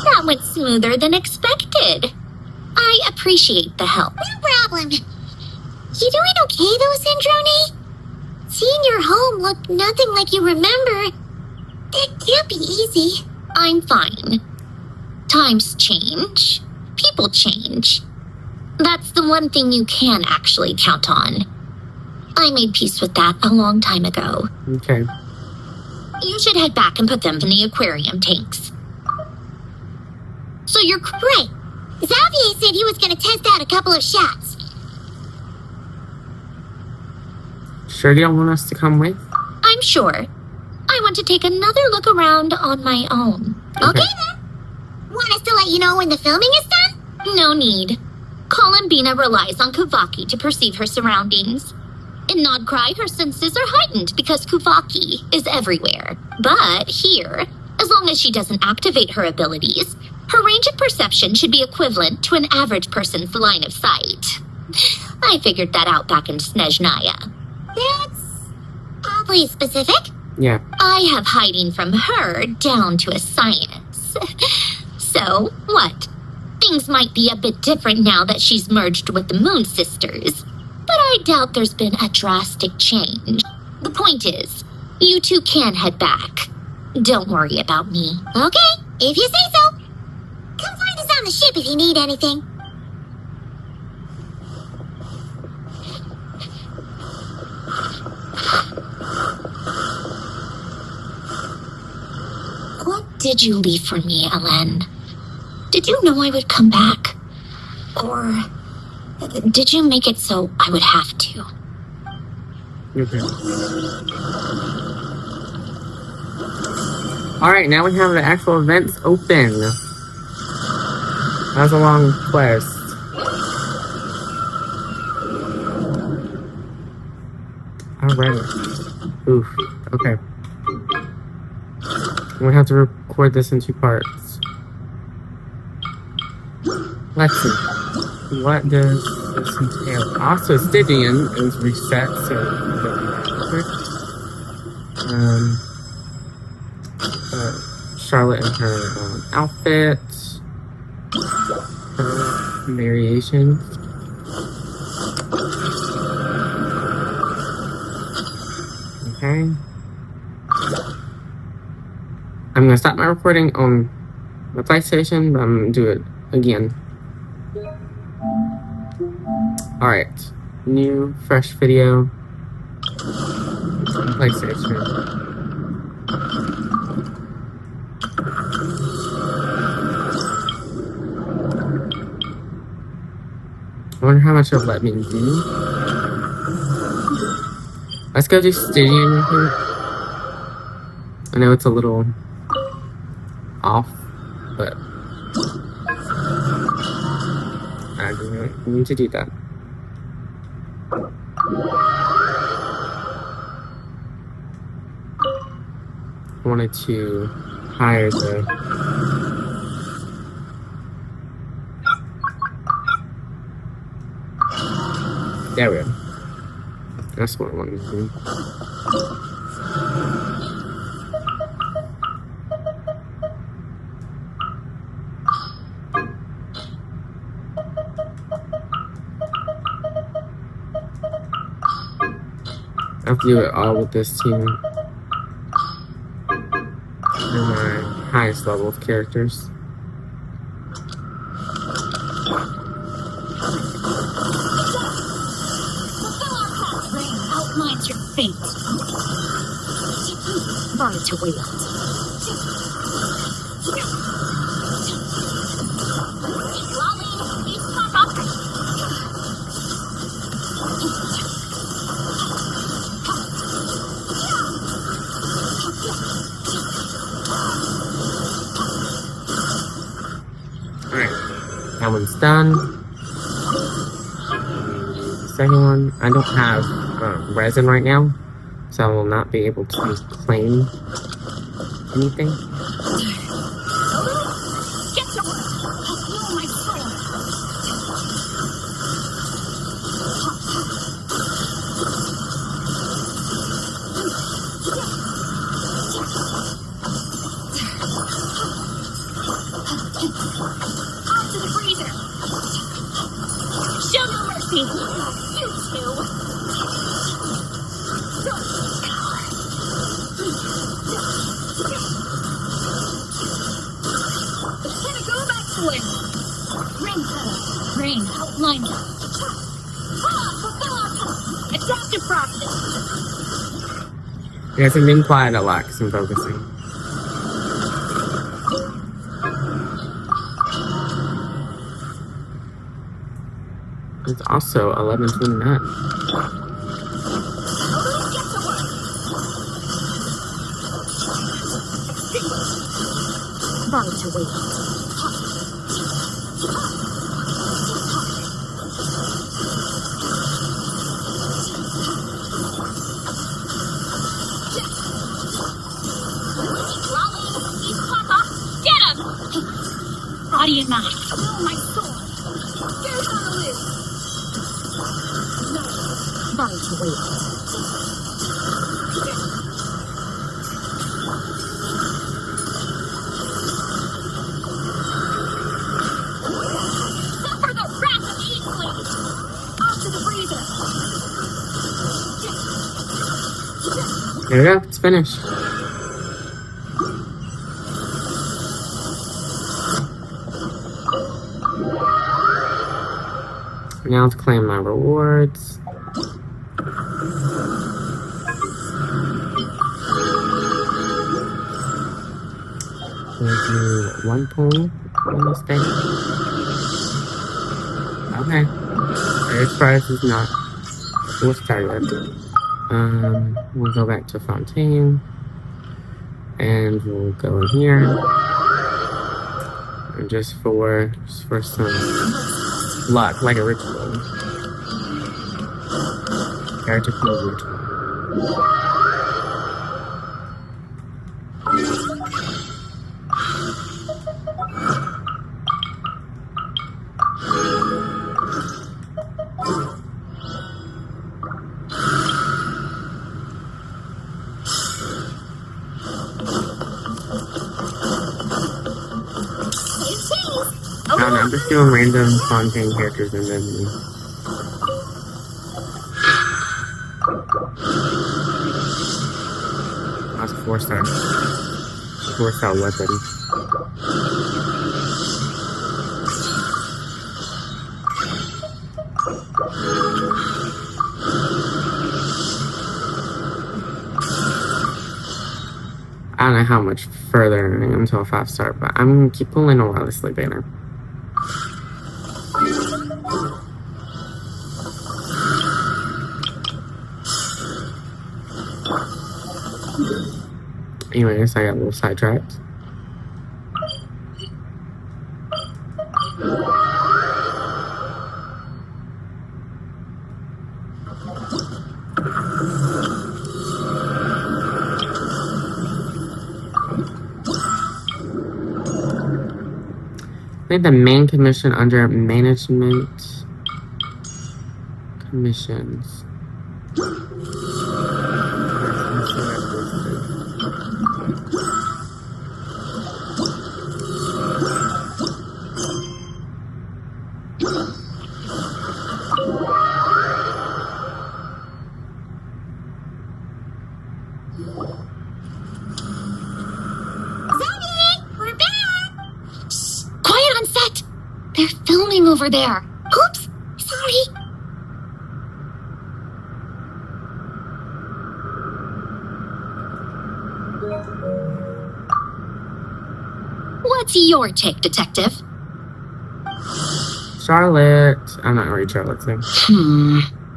That went smoother than expected. I appreciate the help. No problem. You doing okay though, Sandrone? Seeing your home look nothing like you remember, that can't be easy. I'm fine. Times change. People change. That's the one thing you can actually count on. I made peace with that a long time ago. Okay. You should head back and put them in the aquarium tanks. So you're Right. Xavier said he was going to test out a couple of shots. Sure you don't want us to come with? I'm sure. I want to take another look around on my own. Okay then. Want us to let you know when the filming is done? No need. Columbina relies on Kuvaki to perceive her surroundings. In Nodcry, her senses are heightened because Kuvaki is everywhere. But here, as long as she doesn't activate her abilities, her range of perception should be equivalent to an average person's line of sight. I figured that out back in Snezhnaya. That's oddly specific. Yeah. I have hiding from her down to a science. So, what? Things might be a bit different now that she's merged with the Moon Sisters, but I doubt there's been a drastic change. The point is, you two can head back. Don't worry about me. Okay, if you say so. Come find us on the ship if you need anything. What did you leave for me, Ellen? Did you know I would come back? Or did you make it so I would have to? Okay. Alright, now we have the actual events open. That was a long quest. Alright. Oof. Okay. We have to record this in 2 parts. Let's see. What does this entail? Also, Stygian is reset, so Charlotte and her outfit, her variations. Okay. I'm gonna stop my recording on my PlayStation, but I'm gonna do it again. Alright. New, fresh video. PlayStation. I wonder how much it'll let me do. Let's go do Stygian real quick. I know it's a little off, but I don't need to do that. I wanted to hire the there we go. That's what I wanted to do. I have to do it all with this team. They're my highest level of characters. Mine's your fate. Learn to wield. Lolly, he's not off. Alright, that one's done. Second one, I don't have resin right now, so I will not be able to claim anything. Get to work. Heal my soul. Onto the freezer. Show no mercy. You two. Gotta go back to it. Rain cutter. Rain outlines. Adaptive process. Yes, I'm being quiet a lot because I'm focusing. It's also 11:29. Learn to wait. Lolly, he's caught off. Get him! Body and mind. Oh, my soul. Here's how to live. Learn to wait. Suffer the wrath of the Eastling! Onto the freezer! There we go, it's finished. Now to claim my rewards. We'll do one pull on this thing. Okay. This price is not. We'll start it. We'll go back to Fontaine. And we'll go in here. And just for some luck, like a ritual. Character pool ritual. I don't know, I'm just doing random Fontaine characters and then that's a 4-star. 4-star weapon. I don't know how much further I am to a 5-star, but I'm gonna keep pulling a wirelessly banner. Anyways, I got a little sidetracked. I think the main commission under management commissions. They're filming over there. Oops, sorry. What's your take, Detective? Charlotte. I'm not gonna read Charlotte's name.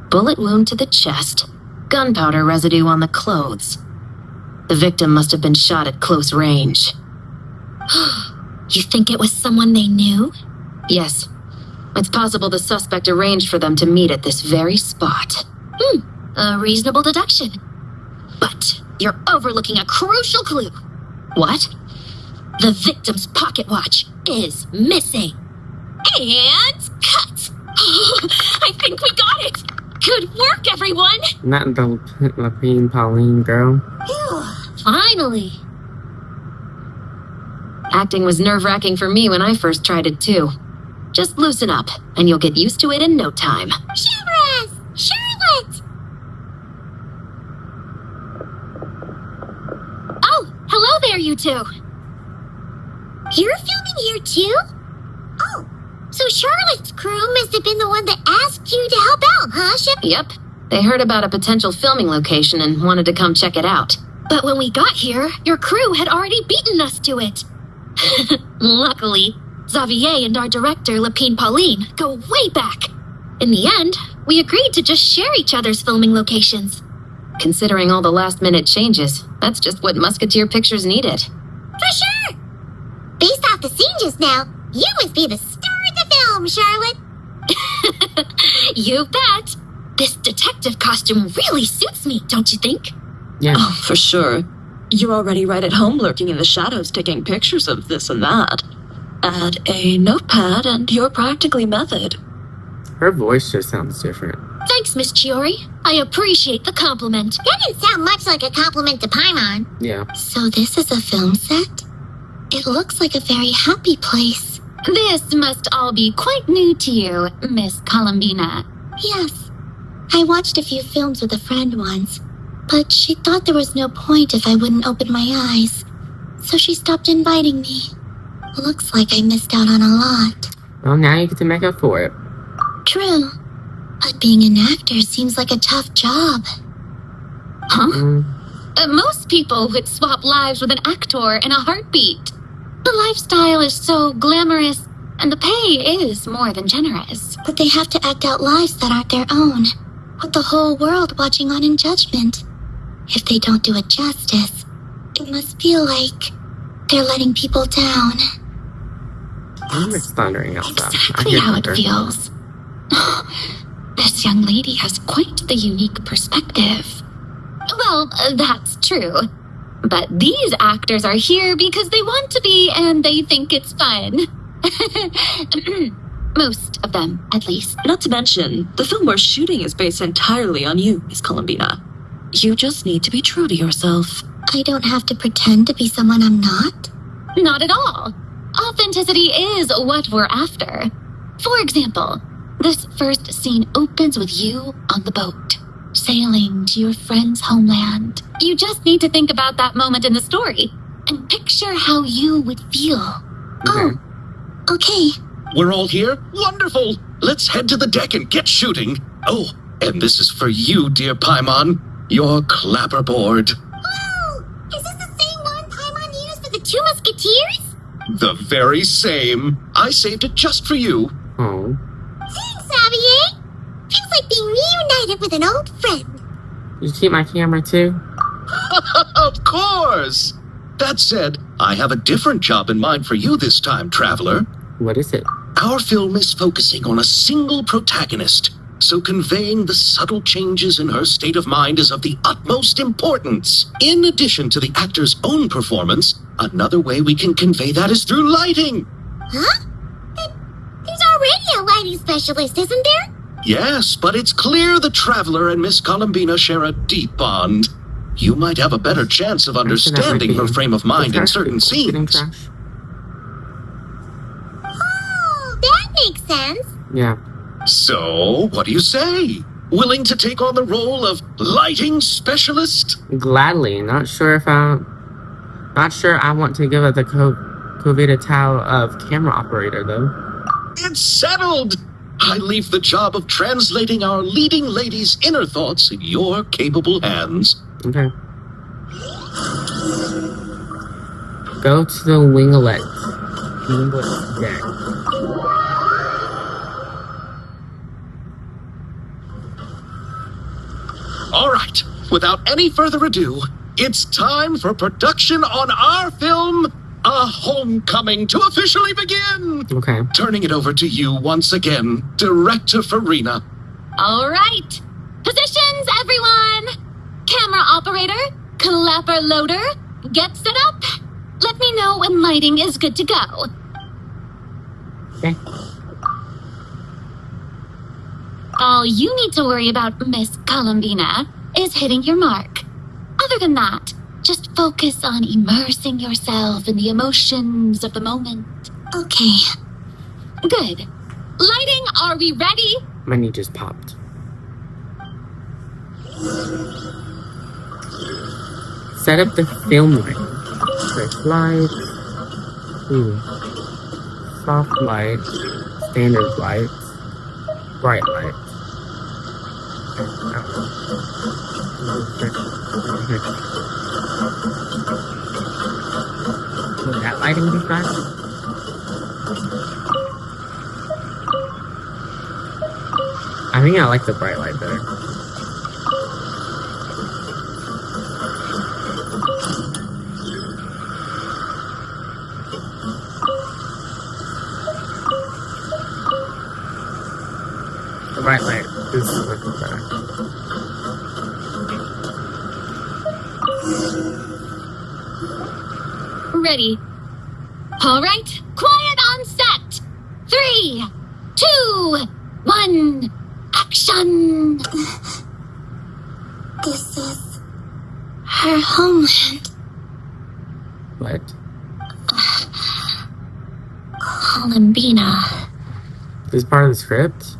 Bullet wound to the chest. Gunpowder residue on the clothes. The victim must have been shot at close range. You think it was someone they knew? Yes. It's possible the suspect arranged for them to meet at this very spot. A reasonable deduction. But you're overlooking a crucial clue. What? The victim's pocket watch is missing. And cut! I think we got it! Good work, everyone! Not the Lapine Pauline girl. Finally! Acting was nerve-wracking for me when I first tried it, too. Just loosen up, and you'll get used to it in no time. Chivalrous! Charlotte! Oh, hello there, you two. You're filming here too? Oh, so Charlotte's crew must have been the one that asked you to help out, huh, Shep? Yep. They heard about a potential filming location and wanted to come check it out. But when we got here, your crew had already beaten us to it. Luckily, Xavier and our director, Lapine Pauline, go way back. In the end, we agreed to just share each other's filming locations. Considering all the last-minute changes, that's just what Musketeer Pictures needed. For sure! Based off the scene just now, you must be the star of the film, Charlotte. You bet. This detective costume really suits me, don't you think? Yeah. Oh, for sure. You're already right at home lurking in the shadows taking pictures of this and that. Add a notepad and you're practically method. Her voice just sounds different. Thanks, Miss Chiori. I appreciate the compliment. That didn't sound much like a compliment to Paimon. Yeah. So this is a film set? It looks like a very happy place. This must all be quite new to you, Miss Columbina. Yes. I watched a few films with a friend once, but she thought there was no point if I wouldn't open my eyes. So she stopped inviting me. Looks like I missed out on a lot. Well, now you get to make up for it. True. But being an actor seems like a tough job. Huh? Most people would swap lives with an actor in a heartbeat. The lifestyle is so glamorous, and the pay is more than generous. But they have to act out lives that aren't their own, with the whole world watching on in judgment. If they don't do it justice, it must feel like they're letting people down. It's thundering outside. Exactly how it feels. This young lady has quite the unique perspective. Well, that's true. But these actors are here because they want to be and they think it's fun. Most of them, at least. Not to mention, the film we're shooting is based entirely on you, Miss Columbina. You just need to be true to yourself. I don't have to pretend to be someone I'm not? Not at all. Authenticity is what we're after. For example, this first scene opens with you on the boat, sailing to your friend's homeland. You just need to think about that moment in the story and picture how you would feel. Okay. Okay. We're all here? Wonderful! Let's head to the deck and get shooting. Oh, and this is for you, dear Paimon. Your clapperboard. Whoa! Is this the same one Paimon used for the Two Musketeers? The very same. I saved it just for you. Oh. Thanks, Xavier. Feels like being reunited with an old friend. You keep my camera too? Of course! That said, I have a different job in mind for you this time, traveler. What is it? Our film is focusing on a single protagonist, so conveying the subtle changes in her state of mind is of the utmost importance. In addition to the actor's own performance, another way we can convey that is through lighting. Huh? There's already a lighting specialist, isn't there? Yes, but it's clear the traveler and Miss Columbina share a deep bond. You might have a better chance of understanding her frame of mind in certain scenes. Oh, that makes sense. Yeah. So, what do you say? Willing to take on the role of lighting specialist? Gladly. Not sure I want to give it the Covita title of camera operator though. It's settled! I leave the job of translating our leading lady's inner thoughts in your capable hands. Okay. Go to the winglet deck. All right, without any further ado, it's time for production on our film, A Homecoming, to officially begin. Okay. Turning it over to you once again, Director Farina. All right. Positions, everyone. Camera operator, clapper loader, get set up. Let me know when lighting is good to go. Okay. All you need to worry about, Miss Columbina, is hitting your mark. Other than that, just focus on immersing yourself in the emotions of the moment. Okay. Good. Lighting, are we ready? My knee just popped. Set up the film light. Quick light. Soft light. Standard light. Bright light. Would that lighting be fine? I think I like the bright light better. The bright light is working better. Ready. All right. Quiet on set. 3, 2, 1. Action. This is her homeland. What? Columbina. This is part of the script?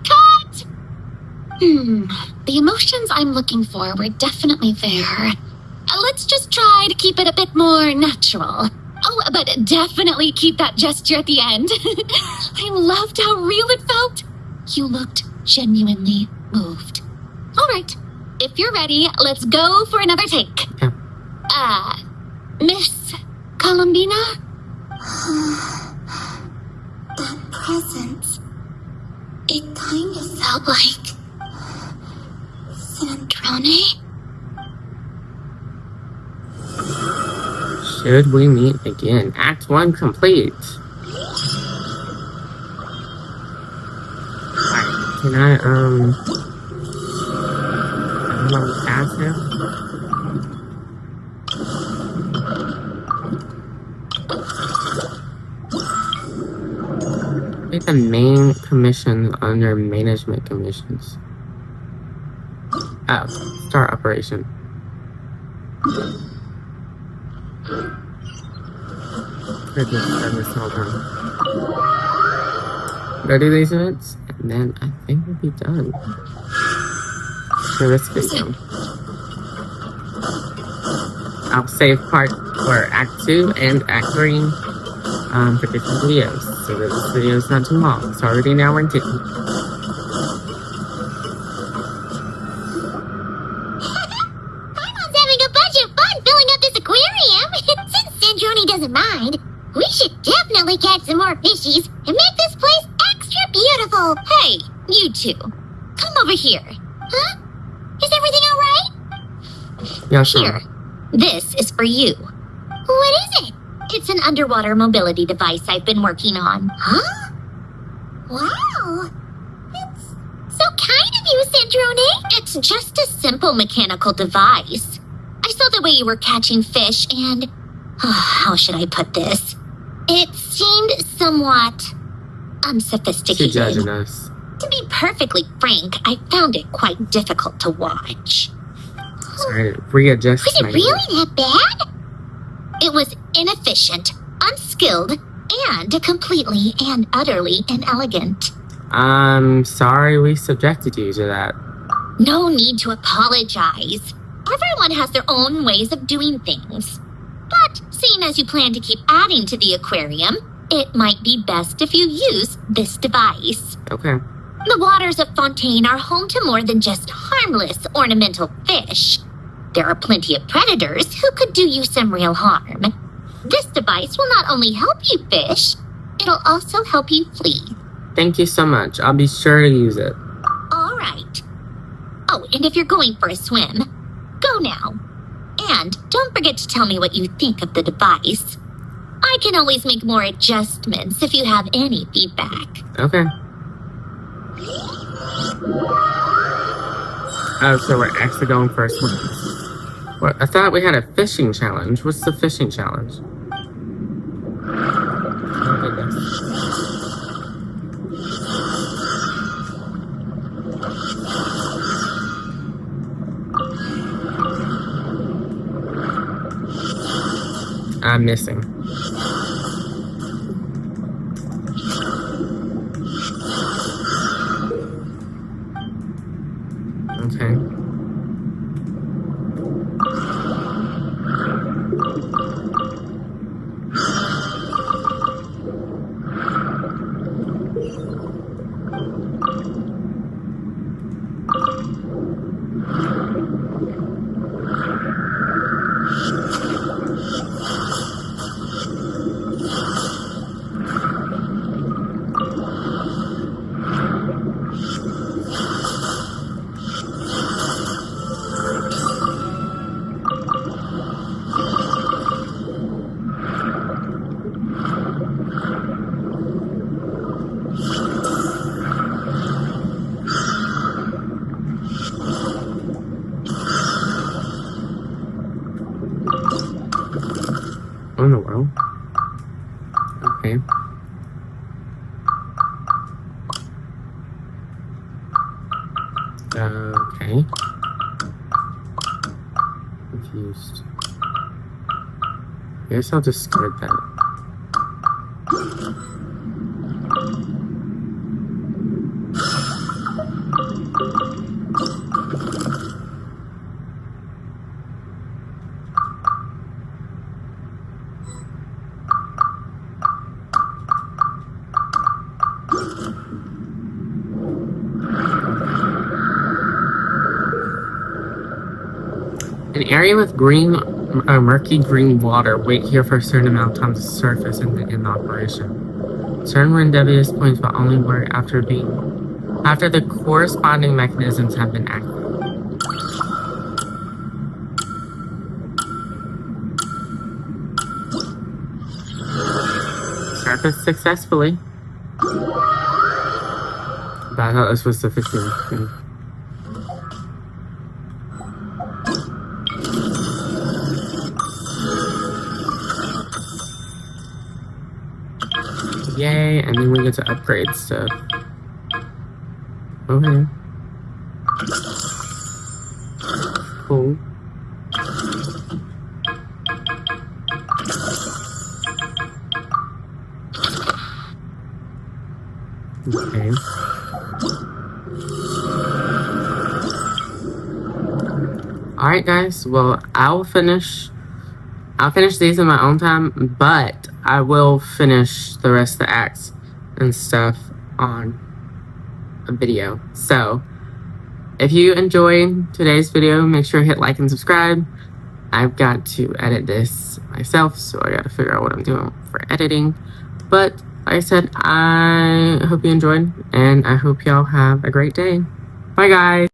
Cut! The emotions I'm looking for were definitely there. Let's just try to keep it a bit more natural. Oh, but definitely keep that gesture at the end. I loved how real it felt. You looked genuinely moved. All right, if you're ready, let's go for another take. Yeah. Miss Columbina? That presence. It kind of felt like Sandrone. Should we meet again? Act 1 complete. Alright, can I don't know, ask him? Make the main commission under management commissions. Oh, start operation. Could just spend this whole time. Go do these events, and then I think we'll be done. For this video. I'll save part for Act 2 and Act 3 for different videos, so that this video is not too long. It's already an hour and 2. Paimon's having a bunch of fun filling up this aquarium. Since Sandrone doesn't mind, we should definitely catch some more fishies and make this place extra beautiful. Hey, you two. Come over here. Huh? Is everything all right? Yeah, sure. Here. This is for you. What is it? It's an underwater mobility device I've been working on. Huh? Wow. It's so kind of you, Sandrone. It's just a simple mechanical device. I saw the way you were catching fish and... how should I put this? It seemed somewhat She's unsophisticated. judging us. To be perfectly frank, I found it quite difficult to watch. Sorry, readjust Was it my really that bad? It was inefficient, unskilled, and completely and utterly inelegant. I'm sorry we subjected you to that. No need to apologize. Everyone has their own ways of doing things. But seeing as you plan to keep adding to the aquarium, it might be best if you use this device. Okay. The waters of Fontaine are home to more than just harmless ornamental fish. There are plenty of predators who could do you some real harm. This device will not only help you fish, it'll also help you flee. Thank you so much. I'll be sure to use it. All right. Oh, and if you're going for a swim, go now. And don't forget to tell me what you think of the device. I can always make more adjustments if you have any feedback. Okay. Oh, so we're actually going for a swim. What? I thought we had a fishing challenge. What's the fishing challenge? Oh, goodness. I'm missing. Okay. What in the world? Okay. Okay. Confused. I guess I'll discard that. An area with murky green water. Wait here for a certain amount of time to surface and begin operation. Certain rendezvous points will only work after the corresponding mechanisms have been activated. Surface successfully. But I thought this was the fishing thing. Yay, and then we get to upgrade stuff. Okay. Cool. Okay. Alright guys, well I'll finish these in my own time, but I will finish the rest of the acts and stuff on a video. So, if you enjoyed today's video, make sure to hit like and subscribe. I've got to edit this myself, so I gotta figure out what I'm doing for editing. But, like I said, I hope you enjoyed, and I hope y'all have a great day. Bye guys!